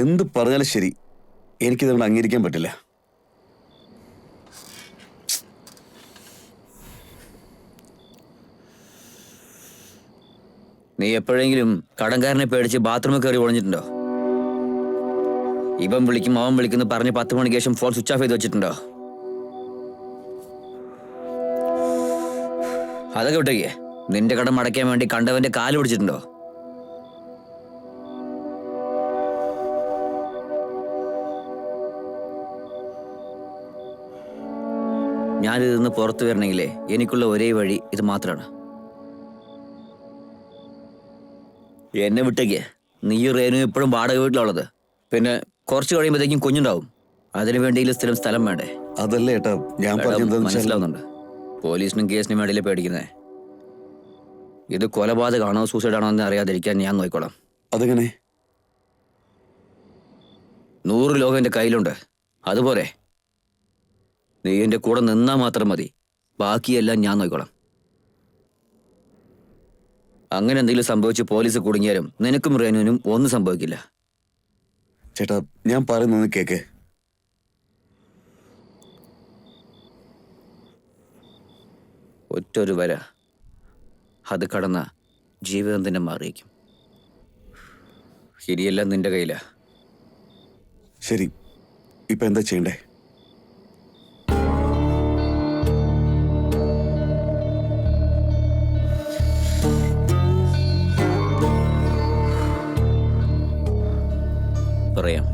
എന്ത് പറഞ്ഞാലും ശരി, എനിക്കിതുകൊണ്ട് അംഗീകരിക്കാൻ പറ്റില്ല. നീ എപ്പോഴെങ്കിലും കടംകാരനെ പേടിച്ച് ബാത്റൂമിൽ കയറി ഒളിഞ്ഞിട്ടുണ്ടോ? ഇവൻ വിളിക്കും അവൻ വിളിക്കുന്നു പറഞ്ഞ് 10 മണിക്ക് ശേഷം ഫോൺ സ്വിച്ച് ഓഫ് ചെയ്ത് വെച്ചിട്ടുണ്ടോ? അതൊക്കെ വിട്ടേ. നിന്റെ കടം അടയ്ക്കാൻ വേണ്ടി കണ്ടവന്റെ കാല് പിടിച്ചിട്ടുണ്ടോ? ഞാനിത് നിന്ന് പുറത്തു വരണമെങ്കിലേ എനിക്കുള്ള ഒരേ വഴി ഇത് മാത്രമാണ്. എന്നെ വിട്ടേക്ക്. നീ റേനു എപ്പോഴും വാടക വീട്ടിലുള്ളത്. പിന്നെ കുറച്ച് കഴിയുമ്പോഴത്തേക്കും കുഞ്ഞുണ്ടാവും. അതിനു വേണ്ടിയിൽ സ്ഥലം വേണ്ടേ? അതല്ലേ ഏട്ടാ ഞാൻ പറഞ്ഞത്. മനസ്സിലാവുന്നുണ്ട്. പോലീസിനും കേസിനും വേണ്ടിയില്ലേ പേടിക്കുന്നേ. ഇത് കൊലപാതകമാണോ സൂസൈഡാണോ എന്ന് അറിയാതിരിക്കാൻ ഞാൻ നോക്കിക്കോളാം. അതെങ്ങനെ? 100 ലോകം എൻ്റെ കയ്യിലുണ്ട്. അതുപോലെ നീ എൻ്റെ കൂടെ നിന്നാൽ മാത്രം മതി. ബാക്കിയെല്ലാം ഞാൻ നോക്കിക്കോളാം. അങ്ങനെ എന്തെങ്കിലും സംഭവിച്ച് പോലീസ് കുടുങ്ങിയാലും നിനക്കും റേനുവിനും ഒന്നും സംഭവിക്കില്ല. ചേട്ടാ ഞാൻ പറയുന്നത് കേക്ക്. ഒറ്റൊരു വര, അത് കടന്ന ജീവിതം തന്നെ മാറിയേക്കും. ശരിയെല്ലാം നിന്റെ കയ്യിലാ. ശരി, ഇപ്പൊ എന്താ ചെയ്യണ്ടേ? പറയാം.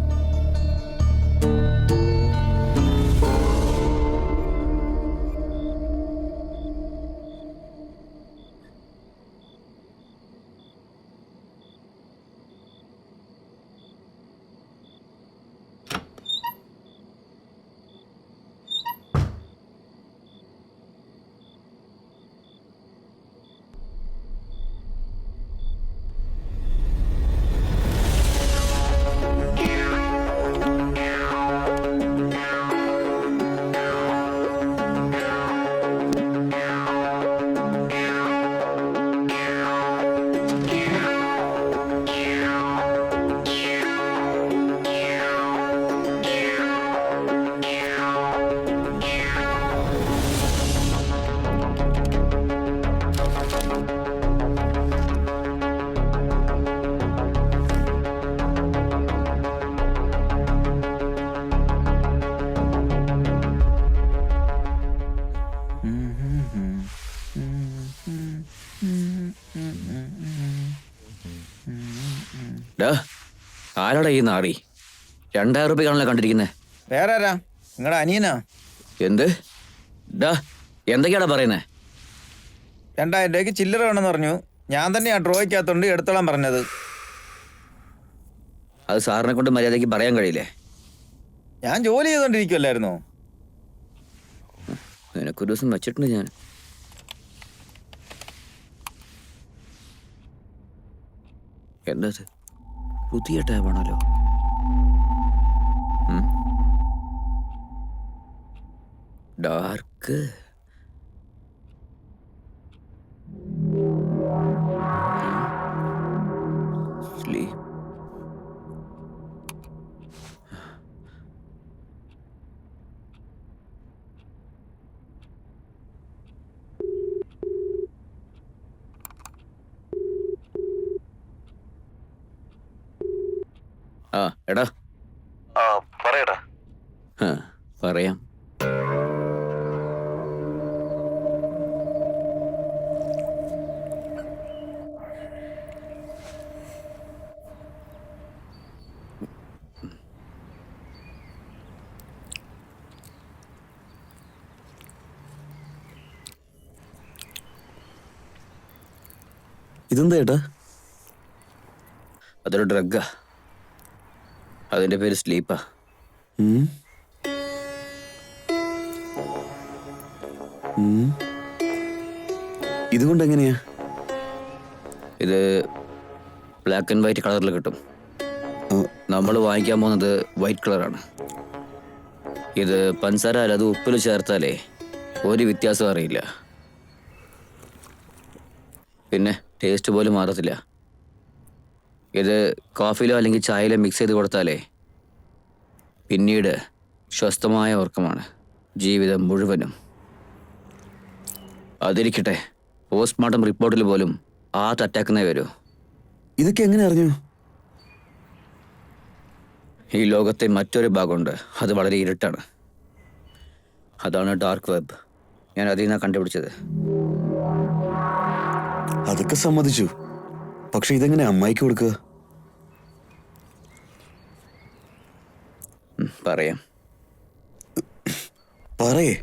ആരാടാ ഈ നാറി? 2000 രൂപയാണല്ലോ കണ്ടിരിക്കുന്നത്. വേറെ ആരാ? നിങ്ങളുടെ അനിയനാ. എന്ത് ഡാ എന്തൊക്കെയാടാ പറയുന്നേ? 2000 രൂപയ്ക്ക് ചില്ലറ വേണമെന്ന് പറഞ്ഞു. ഞാൻ തന്നെയാ ഡ്രോയ്ക്കകത്തോണ്ട് എടുത്തോളാൻ പറഞ്ഞത്. അത് സാറിനെ കൊണ്ട് മര്യാദയ്ക്ക് പറയാൻ കഴിയില്ലേ? ഞാൻ ജോലി ചെയ്തോണ്ടിരിക്കുവല്ലായിരുന്നോ? നിനക്കൊരു ദിവസം വെച്ചിട്ടുണ്ട് ഞാൻ. എന്തത് പുതിയ ടാബാണല്ലോ. ഡാർക്ക്. സ്ലീപ്പ്. ആ എടാ. പറയടാ. ആ, പറയാം. ഇതെന്താ ഏട്ടാ? അതൊരു ഡ്രഗാ. അതിന്റെ പേര് സ്ലീപ്പാ. ഉം. ഉം. ഇതുകൊണ്ട് എങ്ങനെയാ? ഇത് ബ്ലാക്ക് ആൻഡ് വൈറ്റ് കളറിൽ കിട്ടും. ആ, നമ്മൾ വാങ്ങിക്കാൻ പോകുന്നത് വൈറ്റ് കളറാണ്. ഇത് പഞ്ചസാര അല്ല, അത് ഉപ്പിൽ ചേർത്താലേ ഒരു വ്യത്യാസം അറിയില്ല. പിന്നെ ടേസ്റ്റ് പോലും മാറത്തില്ല. ഇത് കോഫിയിലോ അല്ലെങ്കിൽ ചായയിലോ മിക്സ് ചെയ്ത് കൊടുത്താലേ പിന്നീട് സ്വസ്ഥമായ ഉറക്കമാണ് ജീവിതം മുഴുവനും. അതിരിക്കട്ടെ, പോസ്റ്റ്മോർട്ടം റിപ്പോർട്ടിൽ പോലും ഹാർട്ട് അറ്റാക്കുന്നേ വരൂ. ഇതൊക്കെ എങ്ങനെ അറിഞ്ഞു? ഈ ലോകത്തെ മറ്റൊരു ഭാഗമുണ്ട്, അത് വളരെ ഇരുട്ടാണ്. അതാണ് ഡാർക്ക് വെബ്. ഞാൻ അതിൽ നിന്നാണ് കണ്ടുപിടിച്ചത്. അതൊക്കെ സമ്മതിച്ചു. പക്ഷെ ഇതെങ്ങനെ അമ്മായിക്ക് കൊടുക്കുക? പറയാം. പറയേ.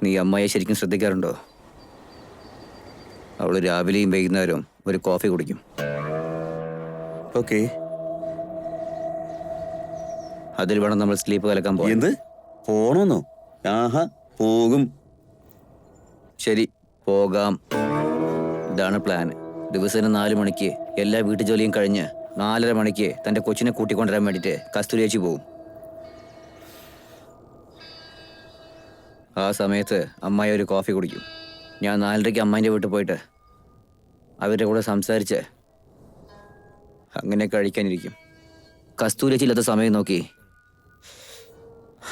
നീ അമ്മയെ ശരിക്കും ശ്രദ്ധിക്കാറുണ്ടോ? അവൾ രാവിലെയും വൈകുന്നേരവും ഒരു കോഫി കുടിക്കും. ഓക്കെ. അതിൽ വേണം നമ്മൾ സ്ലീപ്പ് കലക്കാൻ പോകാൻ. എന്ത് പോണോന്നോ? ആഹാ, പോകും. ശരി, പോകാം. ഇതാണ് പ്ലാൻ. ദിവസേന 4 മണിക്ക് എല്ലാ വീട്ടു ജോലിയും കഴിഞ്ഞ് 4:30 മണിക്ക് തൻ്റെ കൊച്ചിനെ കൂട്ടിക്കൊണ്ടുവരാൻ വേണ്ടിയിട്ട് കസ്തൂരി ചേച്ചി പോവും. ആ സമയത്ത് അമ്മായി ഒരു കോഫി കുടിക്കും. ഞാൻ 4:30ക്ക് അമ്മായിൻ്റെ വീട്ടിൽ പോയിട്ട് അവരുടെ കൂടെ സംസാരിച്ച് അങ്ങനെ കഴിക്കാനിരിക്കും. കസ്തൂരി ചേച്ചി ഇല്ലാത്ത സമയം നോക്കി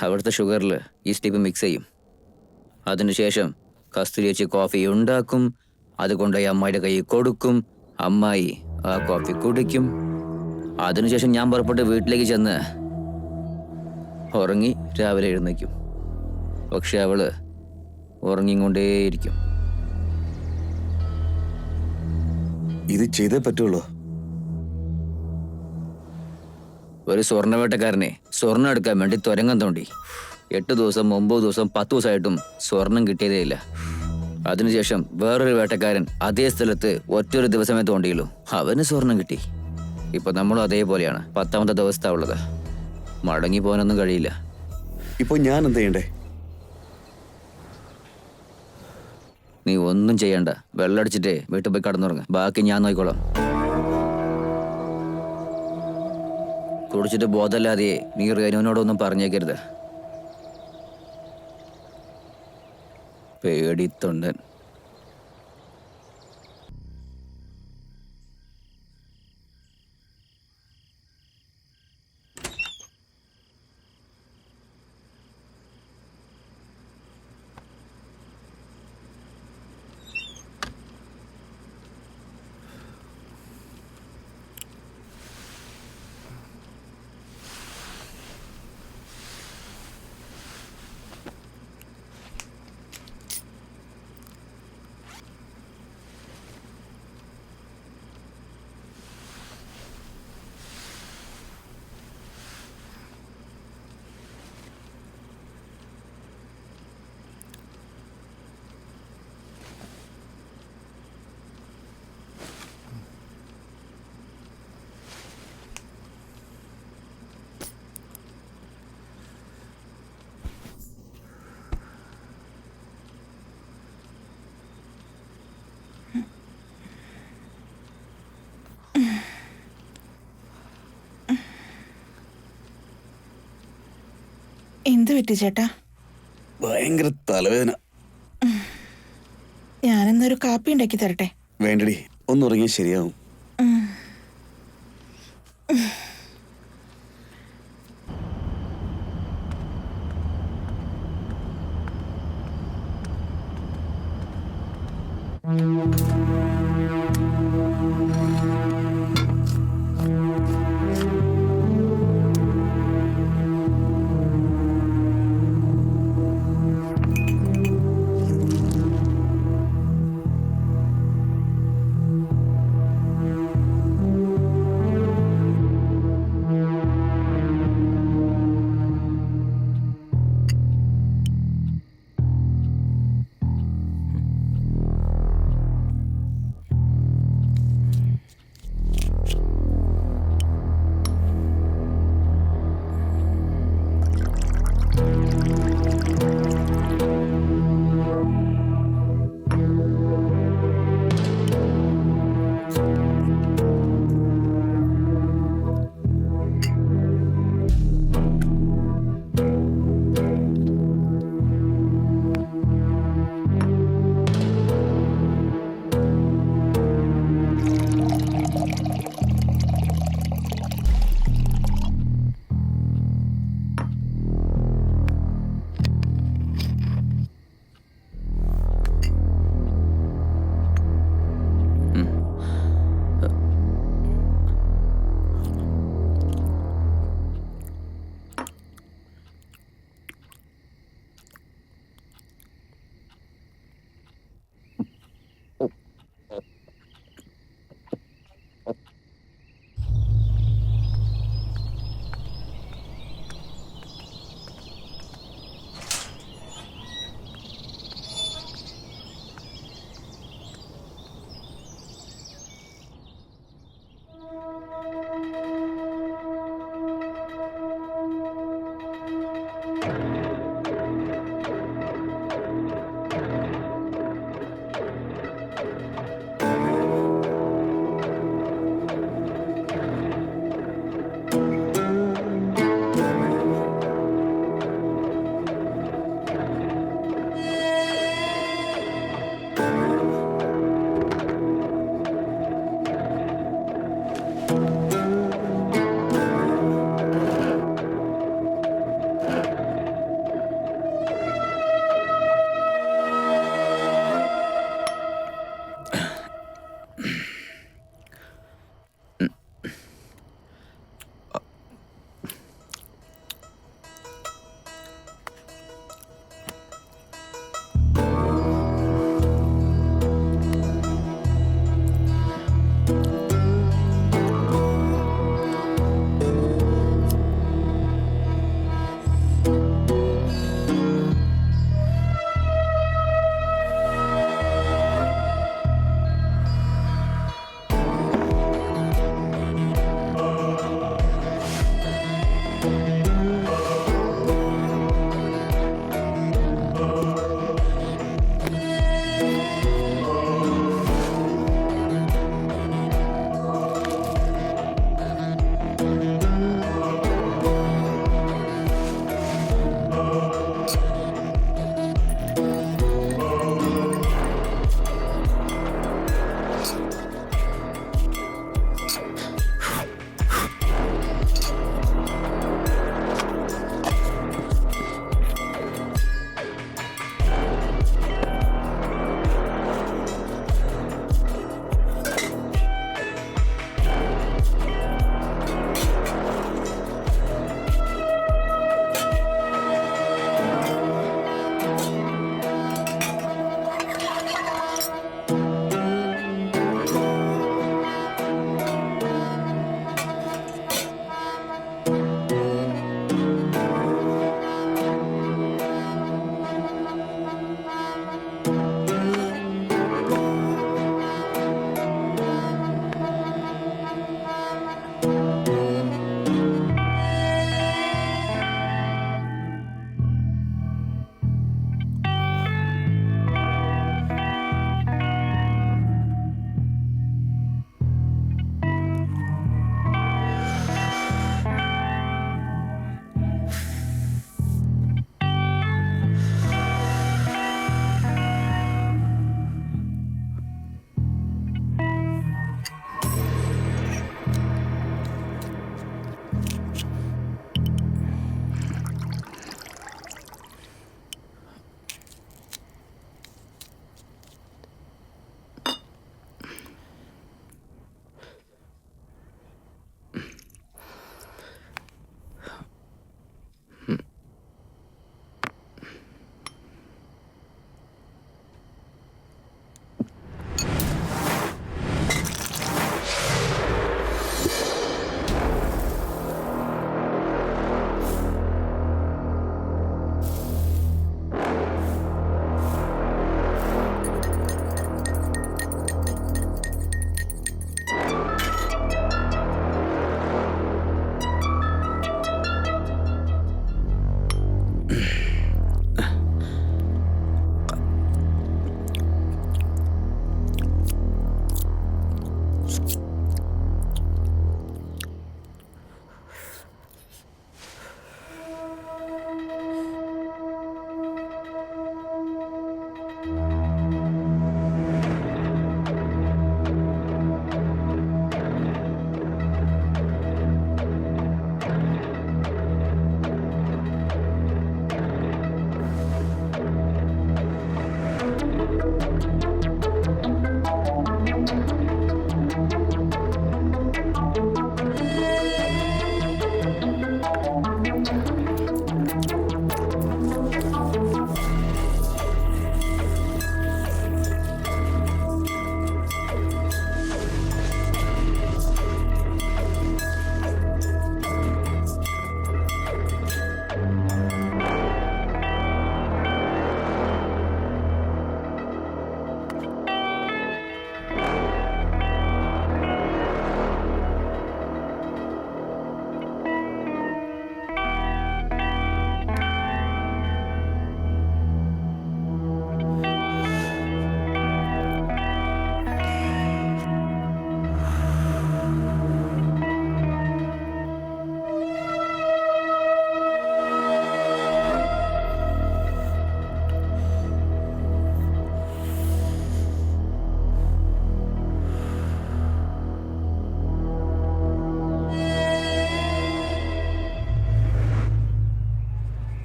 അവിടുത്തെ ഷുഗറിൽ ഈ സ്ലീപ്പ് മിക്സ് ചെയ്യും. അതിനുശേഷം കസ്തൂരി ചേച്ചി കോഫി ഉണ്ടാക്കും. അതുകൊണ്ട് അമ്മായിയുടെ കയ്യിൽ കൊടുക്കും. അമ്മായി ആ കോഫി കുടിക്കും. അതിനുശേഷം ഞാൻ പുറപ്പെട്ട് വീട്ടിലേക്ക് ചെന്ന് ഉറങ്ങി രാവിലെ എഴുന്നേക്കും. പക്ഷെ അവള് ഉറങ്ങിക്കൊണ്ടേയിരിക്കും. ഇത് ചെയ്തേ പറ്റുള്ളൂ. ഒരു സ്വർണ്ണവേട്ടക്കാരനെ സ്വർണ്ണം എടുക്കാൻ വേണ്ടി തുരങ്കം തോണ്ടി 8 ദിവസം 9 ദിവസം 10 ദിവസമായിട്ടും സ്വർണം കിട്ടിയതേ ഇല്ല. അതിനുശേഷം വേറൊരു വേട്ടക്കാരൻ അതേ സ്ഥലത്ത് ഒറ്റൊരു ദിവസമേ തോണ്ടിയുള്ളൂ. അവന് സ്വർണം കിട്ടി. ഇപ്പൊ നമ്മളും അതേപോലെയാണ്. 10ാമത്തെ ദിവസത്താ ഉള്ളത്. മടങ്ങി പോകാനൊന്നും കഴിയില്ല. ഇപ്പൊ ഞാൻ എന്ത് ചെയ്യണ്ടേ? നീ ഒന്നും ചെയ്യണ്ട. വെള്ളമടിച്ചിട്ട് വീട്ടിൽ പോയി കടന്നുറങ്ങ. ബാക്കി ഞാൻ നോക്കിക്കോളാം. കുടിച്ചിട്ട് ബോധമല്ലാതെ നീ റേനുവിനോടൊന്നും പറഞ്ഞേക്കരുത്. പേടിത്തൊണ്ടൻ. എന്ത് പറ്റി ചേട്ടാ? ഭയങ്കര തലവേദന. ഞാനെന്നൊരു കാപ്പി ഉണ്ടാക്കി തരട്ടെ? വേണ്ടടി, ഒന്നുറങ്ങിയാൽ ശരിയാവും.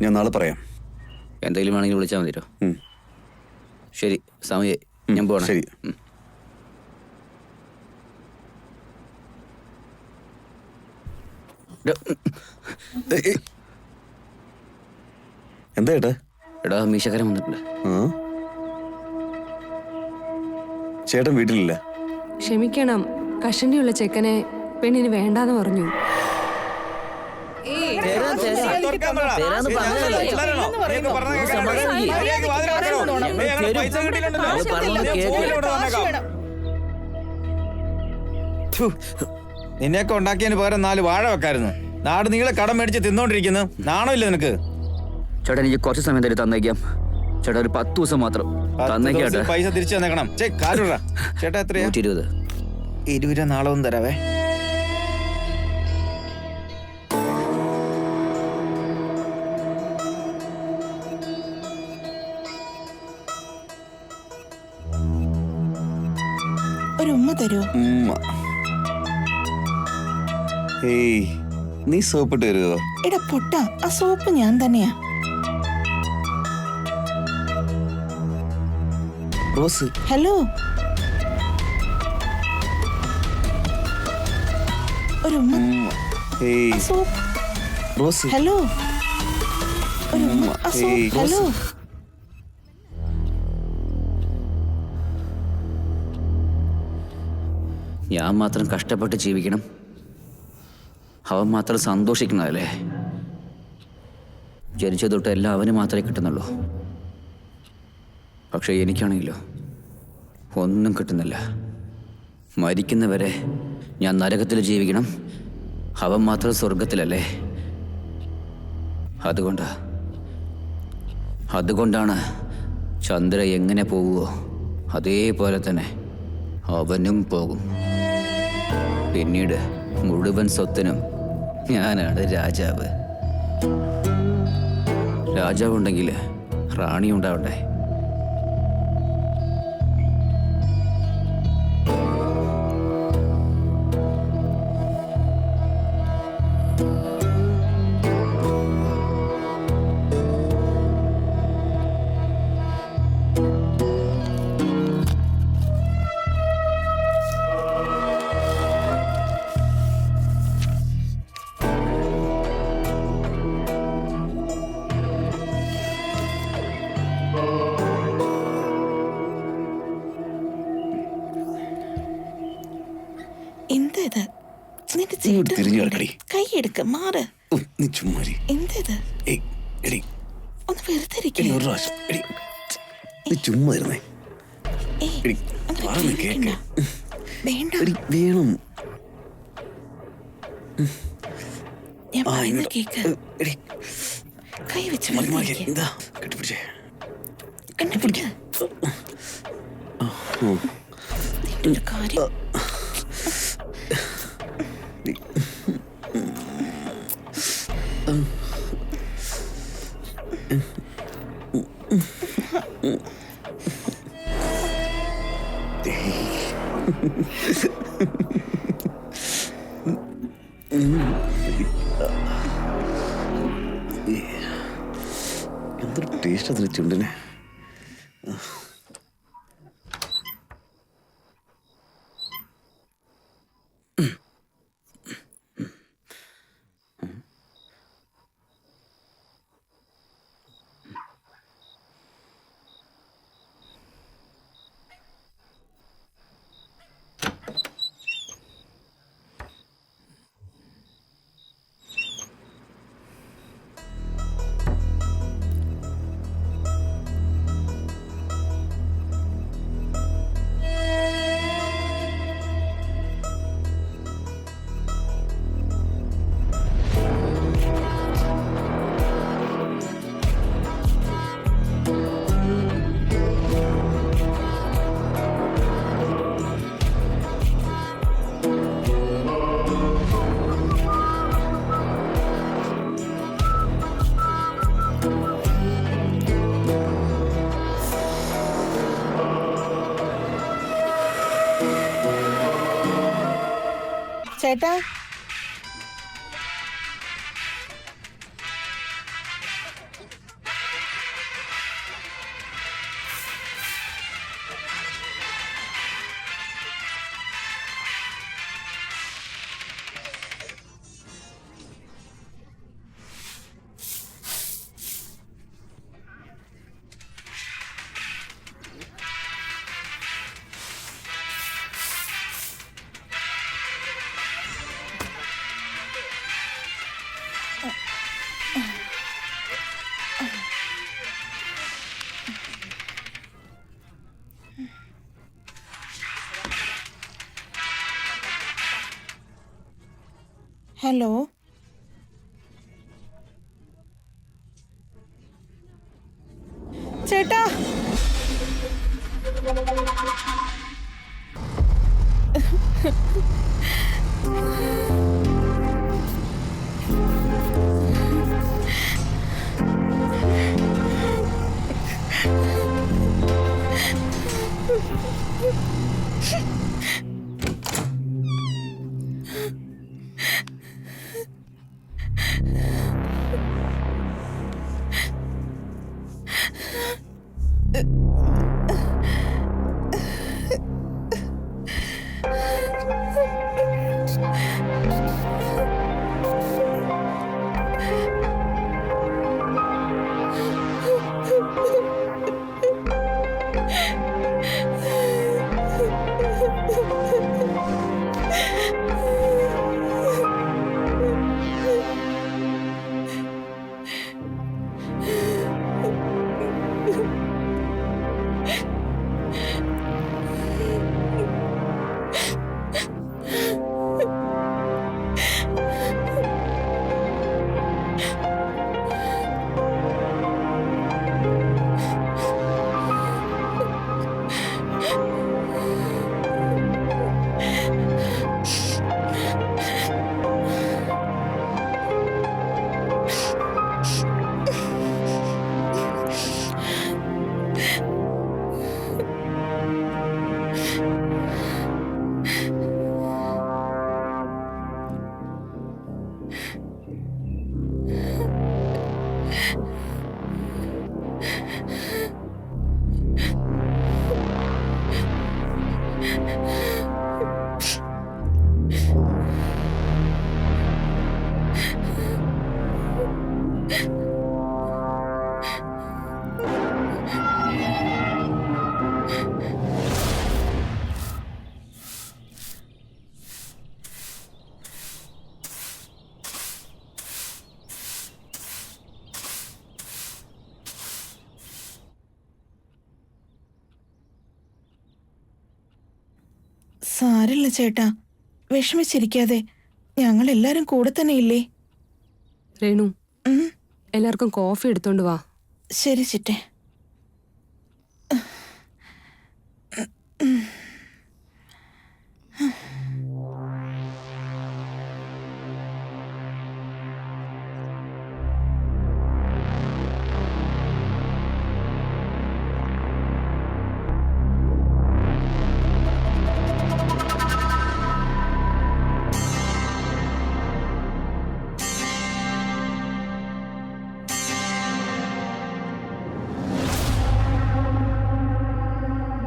ഞാൻ നാളെ പറയാം. എന്തെങ്കിലും വേണമെങ്കിൽ വിളിച്ചാൽ മതിയോ? ഉം. ശരി, സമയമായി, ഞാൻ പോകണം. ശരി. എന്താ ഏട്ടാ? എടാ, മീശക്കാരൻ വന്നിട്ടുണ്ട്. ആ, ചേട്ടൻ വീട്ടിലില്ല. ക്ഷമിക്കണം, കഷണ്ടിയുള്ള ചെക്കനെ പെണ്ണിന് വേണ്ടാന്ന് പറഞ്ഞു. നിന്നെയൊക്കെ ഉണ്ടാക്കിയതിന് പകരം 4 വാഴ വെക്കായിരുന്നു. നാട് നീളെ കടം മേടിച്ച് തിന്നോണ്ടിരിക്കുന്നു. നാണമില്ല നിനക്ക്? ചേട്ടാ, എനിക്ക് കുറച്ച് സമയം തരും, തന്നേക്കാം. ചേട്ടാ, ഒരു 10 ദിവസം മാത്രം 10 തന്നേക്കാട്ടെ. ദിവസം പൈസ തിരിച്ചു തന്നേക്കണം. ചേട്ടാ എത്രയാ? 120. 20 നാളെ ഒന്ന് തരാവേ. ഒരു ഉമ്മ തരുമോ? ഏയ്, നീ സോപ്പിട്ട് വരുമോ? എടാ പൊട്ട, ആ സോപ്പ് ഞാൻ തന്നെയാ. റോസ്. ഹലോ, ഒരു ഉമ്മ. ഏയ്, ആ സോപ്പ്. റോസ്. ഹലോ, ഒരു ഉമ്മ. ആ സോപ്പ്. ഏയ്, റോസ്. ഹലോ. ഞാൻ മാത്രം കഷ്ടപ്പെട്ട് ജീവിക്കണം, അവൻ മാത്രം സന്തോഷിക്കണമല്ലേ? ജനിച്ച തൊട്ട് എല്ലാം അവന് മാത്രമേ കിട്ടുന്നുള്ളൂ. പക്ഷെ എനിക്കാണെങ്കിലോ ഒന്നും കിട്ടുന്നില്ല. മരിക്കുന്നവരെ ഞാൻ നരകത്തിൽ ജീവിക്കണം, അവൻ മാത്രം സ്വർഗത്തിലല്ലേ? അതുകൊണ്ടാണ് ചന്ദ്ര എങ്ങനെ പോവുമോ അതേപോലെ തന്നെ അവനും പോകും. പിന്നീട് മുഴുവൻ സ്വത്തിനും ഞാനാണ് രാജാവ്. രാജാവുണ്ടെങ്കിൽ റാണി ഉണ്ടാവണ്ടേ? എന്തത്? നിന്റെ ഇങ്ങോട്ട് ചേട്ടൻ തിരിഞ്ഞു ഇവിടെ. കിടക്കടി. കൈ എടുക്ക, മാറ്. നീ ചുമ്മാരി. എന്തത്? ഏയ്, എടി, ഒന്ന് വെറുതെ എടി, ഇരിക്ക്. ഒരു പ്രാവശ്യം. എടി, നീ ചുമ്മാ ഇരുന്നേ. ഏയ്, എടി, അങ്ങനെ പറഞ്ഞ് കേൾക്കണ്ട. കേക്ക്. വേണ്ട, എടി, വേണം. ഞാൻ ആ, പറയുന്നത് ഇങ്ങോട്ട്. കേക്ക്. എടി, കൈ വെച്ച് മാറി, വെറുതെ മാറി. ഇരിക്ക്. ഇതാ, കെട്ടിപ്പിടിച്ചേ. എന്നെ പിടിക്ക്. നിന്റെ ഒരു കാര്യം. എന്തൊരു ടേസ്റ്റ് അതിന് ചുണ്ടിന്. ചേട്ടാ, ഹലോ. ചേട്ടാ, സാരില്ല ചേട്ടാ, വിഷമിച്ചിരിക്കാതെ. ഞങ്ങൾ എല്ലാരും കൂടെ തന്നെ ഇല്ലേ? രേണു, ഉം, എല്ലാവർക്കും കോഫി എടുത്തോണ്ട് വാ. ശരി ചിറ്റേ.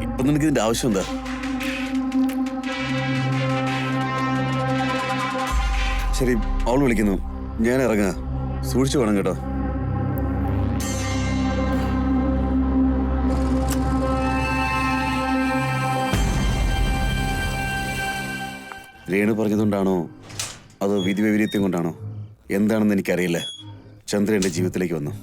ഇപ്പൊ നിനക്ക് ഇതിന്റെ ആവശ്യം എന്താ? ശരി, അവൾ വിളിക്കുന്നു, ഞാൻ ഇറങ്ങാ. സൂക്ഷിച്ചു വേണം കേട്ടോ. രേണു പറഞ്ഞതുകൊണ്ടാണോ അതോ വിധി വൈപരീത്യം കൊണ്ടാണോ എന്താണെന്ന് എനിക്കറിയില്ല, ചന്ദ്ര എൻ്റെ ജീവിതത്തിലേക്ക് വന്നു.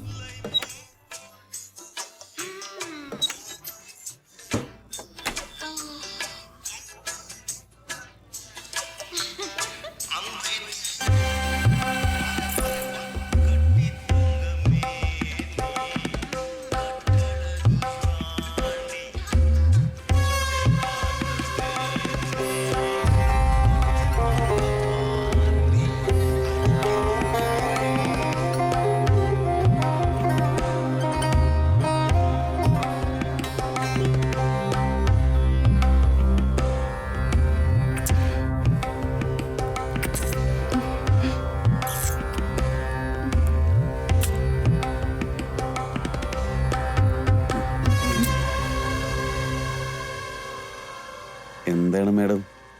എന്താണ് മാഡം,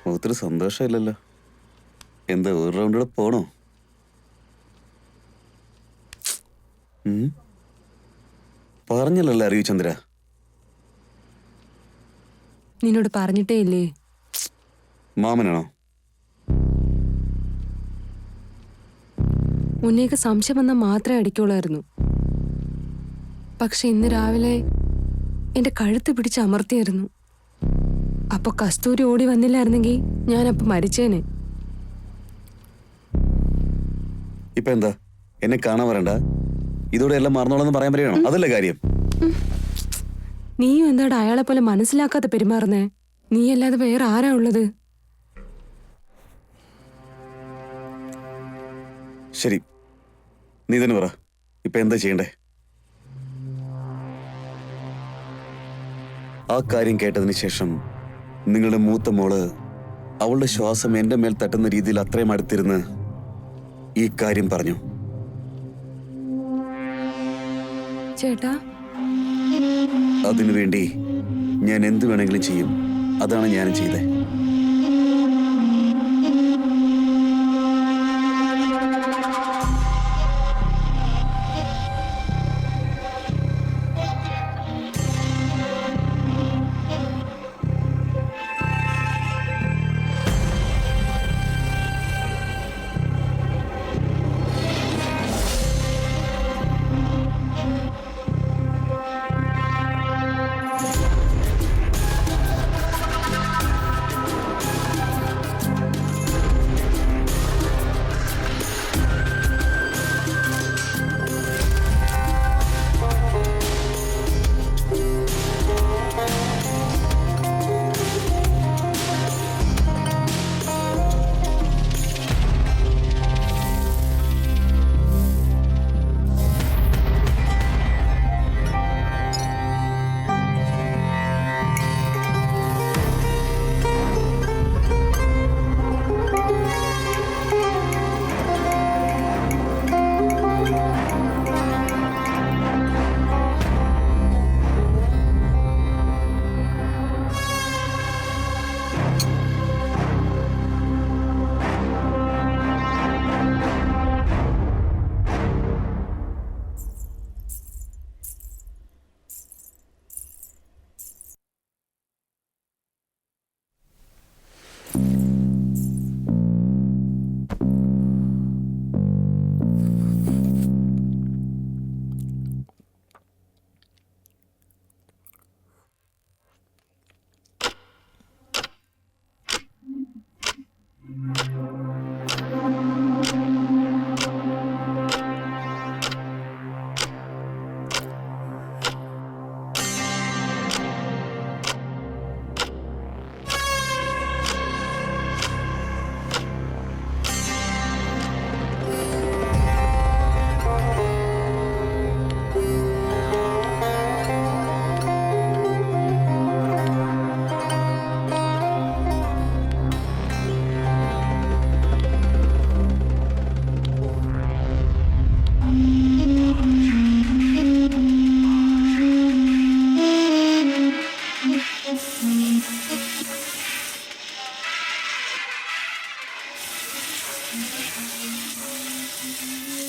ഒത്തിരി സന്തോഷമില്ലല്ലോ. എന്താ ഒരു റൗണ്ട് കൂടെ പോണോ? പറഞ്ഞല്ലോ അറിയൂ ചന്ദ്ര. നിന്നോട് പറഞ്ഞിട്ടേ ഇല്ലേ? മാമനാണോ? മുന്നേക്ക് സംശയം വന്നാൽ മാത്രമേ അടിക്കുള്ളായിരുന്നു. പക്ഷെ ഇന്ന് രാവിലെ എന്റെ കഴുത്ത് പിടിച്ച് അമർത്തിയായിരുന്നു. അപ്പൊ കസ്തൂരി ഓടി വന്നില്ലായിരുന്നെങ്കിൽ ഞാനപ്പൊ മരിച്ചേനെ. ഇപ്പൊ എന്താ എന്നെ കാണാൻ വരണ്ട, ഇതോടെ എല്ലാം മറന്നോളെന്ന് പറയാൻ പറയണോ? അതല്ലേ കാര്യം. നീയും എന്താടാ അയാളെ പോലെ മനസ്സിലാക്കാതെ പെരുമാറുന്നേ? നീ അല്ലാതെ വേറെ ആരാ ഉള്ളത്? ശരി, നീ തന്നെ പറ, ഇപ്പൊ എന്താ ചെയ്യണ്ടേ? ആ കാര്യം കേട്ടതിന് ശേഷം നിങ്ങളുടെ മൂത്ത മോള് അവളുടെ ശ്വാസം എന്റെ മേൽ തട്ടുന്ന രീതിയിൽ അത്രയും അടുത്തിരുന്ന് ഈ കാര്യം പറഞ്ഞു. ചേട്ടാ, അതിനുവേണ്ടി ഞാൻ എന്ത് വേണമെങ്കിലും ചെയ്യും. അതാണ് ഞാനും ചെയ്തേ.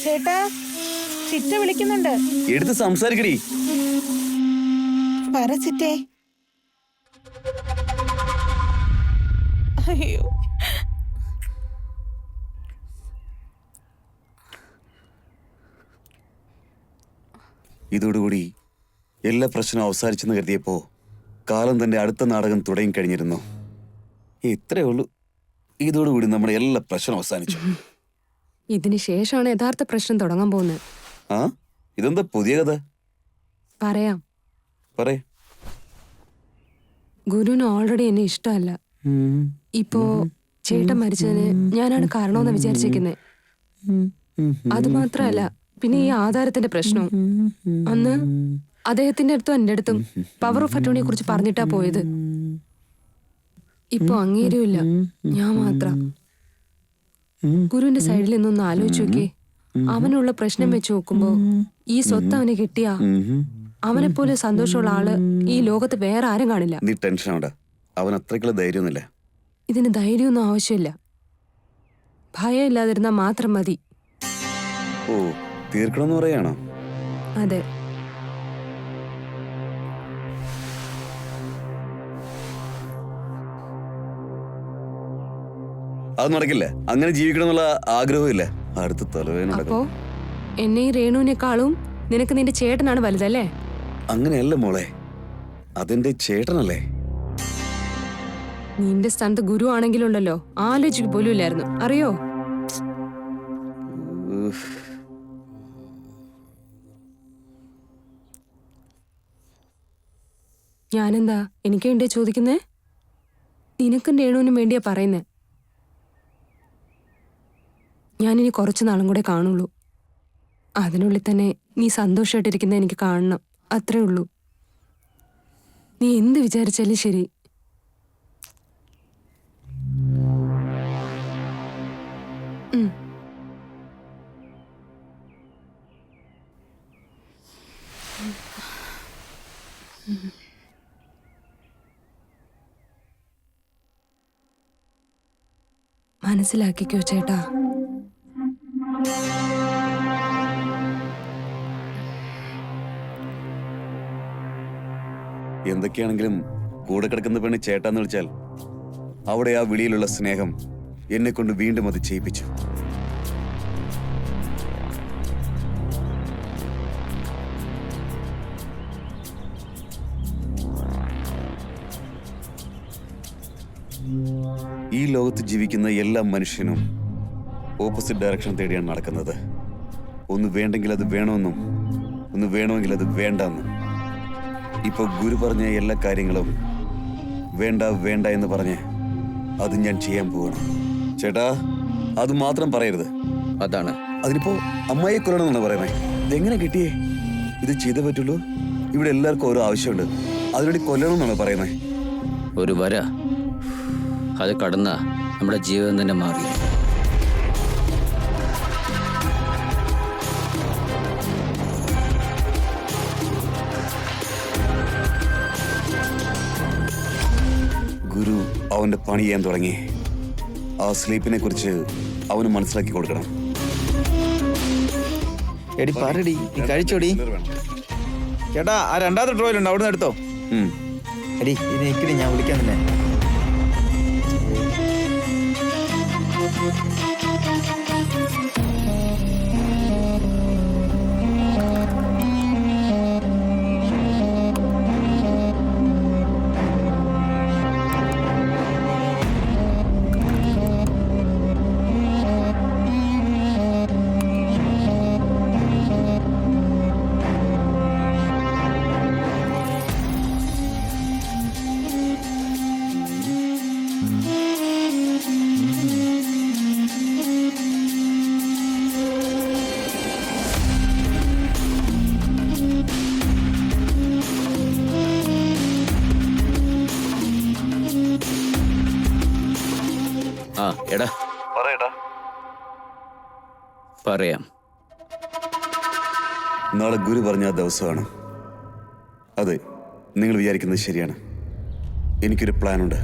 ചേട്ടാ, ചിറ്റ വിളിക്കുന്നുണ്ട്. എടുത്ത് സംസാരിക്കടി. പറ ചിറ്റേ. അയ്യോ, ഇതോടുകൂടി എല്ലാ പ്രശ്നവും അവസാനിച്ചെന്ന് കരുതിയപ്പോ കാലം തന്റെ അടുത്ത നാടകം തുടങ്ങിക്കഴിഞ്ഞിരുന്നു. ഇത്രയേ ഉള്ളൂ. ഇതോടുകൂടി നമ്മുടെ എല്ലാ പ്രശ്നവും അവസാനിച്ചു. ഇതിന് ശേഷമാണ് യഥാർത്ഥ പ്രശ്നം തുടങ്ങാൻ പോകുന്നത്. ആ, ഇതെന്താ പുതിയ കഥ? പറയാം. പറയേ. ഗുരുവിന് ഓൾറെഡി എന്നെ ഇഷ്ടമല്ല. ഇപ്പോ ചേട്ടൻ മരിച്ചതിന് ഞാനാണ് കാരണമെന്ന് വിചാരിച്ചേക്കുന്നത്. അത് മാത്രമല്ല, പിന്നെ ഈ ആധാരത്തിന്റെ പ്രശ്നവും. അന്ന് അദ്ദേഹത്തിന്റെ അടുത്തും എന്റെ അടുത്തും പവർ ഓഫ് അറ്റോർണിയെ കുറിച്ച് പറഞ്ഞിട്ടാ പോയത്. ഇപ്പൊ അങ്ങേരുമില്ല, ഞാൻ മാത്രം. ഗുരുവിന്റെ സൈഡിൽ നിന്നൊന്ന് ആലോചിച്ച് നോക്കേ. അവനുള്ള പ്രശ്നം വെച്ച് നോക്കുമ്പോ ഈ സ്വത്ത് അവന് കിട്ടിയാ അവനെ പോലെ സന്തോഷമുള്ള ആള് ഈ ലോകത്ത് വേറെ ആരും കാണില്ല. നീ ടെൻഷൻ ആവണ്ട, അവൻ അത്രയ്ക്കുള്ള ധൈര്യമൊന്നുമില്ല. ഇതിന് ധൈര്യമൊന്നും ആവശ്യമില്ല, ഭയം ഇല്ലാതിരുന്നാ മാത്രം മതി. ഓ, തീർക്കണമെന്ന് പറയാണോ? അതെ. അത് നടക്കില്ല. അങ്ങനെ ജീവിക്കണം എന്നുള്ള ആഗ്രഹമില്ല. അടുത്ത തലവേദന അപ്പോ എന്നെ ഈ രേണുവിനേക്കാളും നിനക്ക് നിന്റെ ചേട്ടനാണ് വലുതല്ലേ? അങ്ങനെയല്ല മോളെ, അതെന്റെ ചേട്ടനല്ലേ. നിന്റെ സ്ഥാനത്ത് ഗുരു ആണെങ്കിലുണ്ടല്ലോ, ആലോചിക്ക് പോലും ഇല്ലായിരുന്നു, അറിയോ? ഉഫ്. ഞാനെന്താ എനിക്ക് വേണ്ടിയാ ചോദിക്കുന്നേ? നിനക്കും രേണുവിനും വേണ്ടിയാ പറയുന്നേ. ഞാനിനി കുറച്ചു നാളും കൂടെ കാണുള്ളൂ. അതിനുള്ളിൽ തന്നെ നീ സന്തോഷമായിട്ടിരിക്കുന്ന എനിക്ക് കാണണം, അത്രേ ഉള്ളൂ. നീ എന്ത് വിചാരിച്ചാലും ശരി. മനസ്സിലാക്കിക്കോ ചേട്ടാ. എന്തൊക്കെയാണെങ്കിലും കൂടെ കിടക്കുന്ന പെണ്ണ് ചേട്ടാന്ന് വിളിച്ചാൽ അവിടെ ആ വിളിയിലുള്ള സ്നേഹം എന്നെ കൊണ്ട് വീണ്ടും അത് ചെയ്യിപ്പിച്ചു. ഈ ലോകത്ത് ജീവിക്കുന്ന എല്ലാ മനുഷ്യനും ഓപ്പോസിറ്റ് ഡയറക്ഷൻ തേടിയാണ് നടക്കുന്നത്. ഒന്ന് വേണ്ടെങ്കിൽ അത് വേണമെന്നും ഒന്ന് വേണമെങ്കിൽ അത് വേണ്ടെന്നും. ഇപ്പൊ ഗുരു പറഞ്ഞ എല്ലാ കാര്യങ്ങളും വേണ്ട വേണ്ട എന്ന് പറഞ്ഞ് അത് ഞാൻ ചെയ്യാൻ പോവാണ്. ചേട്ടാ, അത് മാത്രം പറയരുത്. അതാണ്. അതിനിപ്പോ അമ്മായിയെ കൊല്ലണമെന്നാണ് പറയുന്നത്. ഇതെങ്ങനെ കിട്ടിയേ? ഇത് ചെയ്തേ പറ്റുള്ളൂ. ഇവിടെ എല്ലാവർക്കും ഓരോ ആവശ്യമുണ്ട്, അതിനുവേണ്ടി കൊല്ലണമെന്നാണ് പറയുന്നത്. ഒരു വര അത് കടന്ന നമ്മുടെ ജീവിതം തന്നെ മാറി. ഗുരു അവന്റെ പണി ചെയ്യാൻ തുടങ്ങി. ആ സ്ലീപ്പിനെ കുറിച്ച് അവന് മനസ്സിലാക്കി കൊടുക്കണം. എടി പറടി, നീ കഴിച്ചോടി. ചേട്ടാ, ആ രണ്ടാമത്തെ ഡ്രോയിലുണ്ട്, അവിടുന്ന് എടുത്തോ. എടി ഇനി നിക്കടി, ഞാൻ വിളിക്കാൻ തന്നെ. ആ എടാ പറയാം. നാളെ ഗുരു പറഞ്ഞ ആ ദിവസമാണ്. അതെ, നിങ്ങൾ വിചാരിക്കുന്നത് ശരിയാണ്. എനിക്കൊരു പ്ലാനുണ്ട്.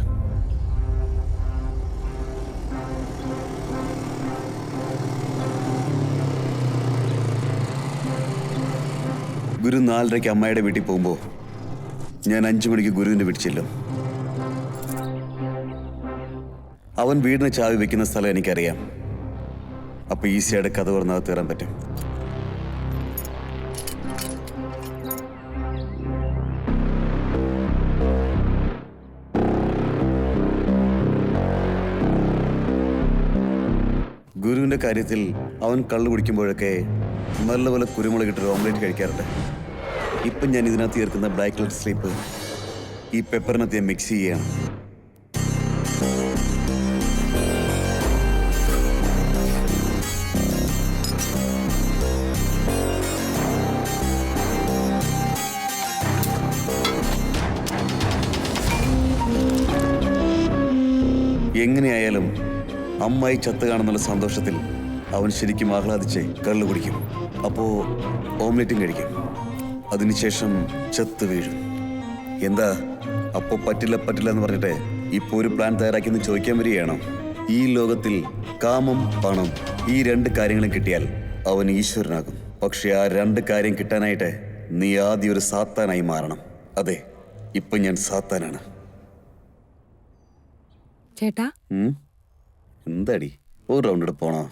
ഗുരു 4:30 അമ്മായിയുടെ വീട്ടിൽ പോകുമ്പോൾ ഞാൻ 5 മണിക്ക് ഗുരുവിന്റെ വീട്ടിൽ ചെല്ലും. അവൻ വീടിന് ചാവി വെക്കുന്ന സ്ഥലം എനിക്കറിയാം. അപ്പൊ ഈസിയായിട്ട് കഥ തുറന്നത് തീരാൻ പറ്റും. ഗുരുവിന്റെ കാര്യത്തിൽ അവൻ കള്ളു കുടിക്കുമ്പോഴൊക്കെ നല്ലപോലെ കുരുമുളകിട്ടൊരു ഓംലേറ്റ് കഴിക്കാറുണ്ട്. ഇപ്പം ഞാൻ ഇതിനകത്ത് ചേർക്കുന്ന ബ്ലാക്ക് ലെഡ് സ്ലീപ്പ് ഈ പെപ്പറിനകത്ത് മിക്സ് ചെയ്യാണ്. എങ്ങനെയായാലും അമ്മായി ചത്ത് കാണുന്നുള്ള സന്തോഷത്തിൽ അവൻ ശരിക്കും ആഹ്ലാദിച്ച് കള്ളു കുടിക്കും. അപ്പോ ഓംലെറ്റും കഴിക്കും. അതിനുശേഷം ചത്ത് വീഴും. എന്താ അപ്പോ പറ്റില്ല എന്ന് പറഞ്ഞിട്ട് ഇപ്പൊ ഒരു പ്ലാൻ തയ്യാറാക്കിയെന്ന് ചോദിക്കാൻ വരികയാണോ? ഈ ലോകത്തിൽ കാമം, പണം, ഈ 2 കാര്യങ്ങളും കിട്ടിയാൽ അവൻ ഈശ്വരനാകും. പക്ഷെ ആ 2 കാര്യം കിട്ടാനായിട്ട് നീ ആദ്യം ഒരു സാത്താനായി മാറണം. അതെ, ഇപ്പൊ ഞാൻ സാത്താനാണ്. ചേട്ടാ, എന്താടി, ഒരു റൗണ്ട് കൂടെ പോണോ?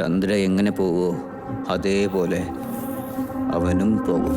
ചന്ദ്ര എങ്ങനെ പോവോ അതേപോലെ അവനും പോകും.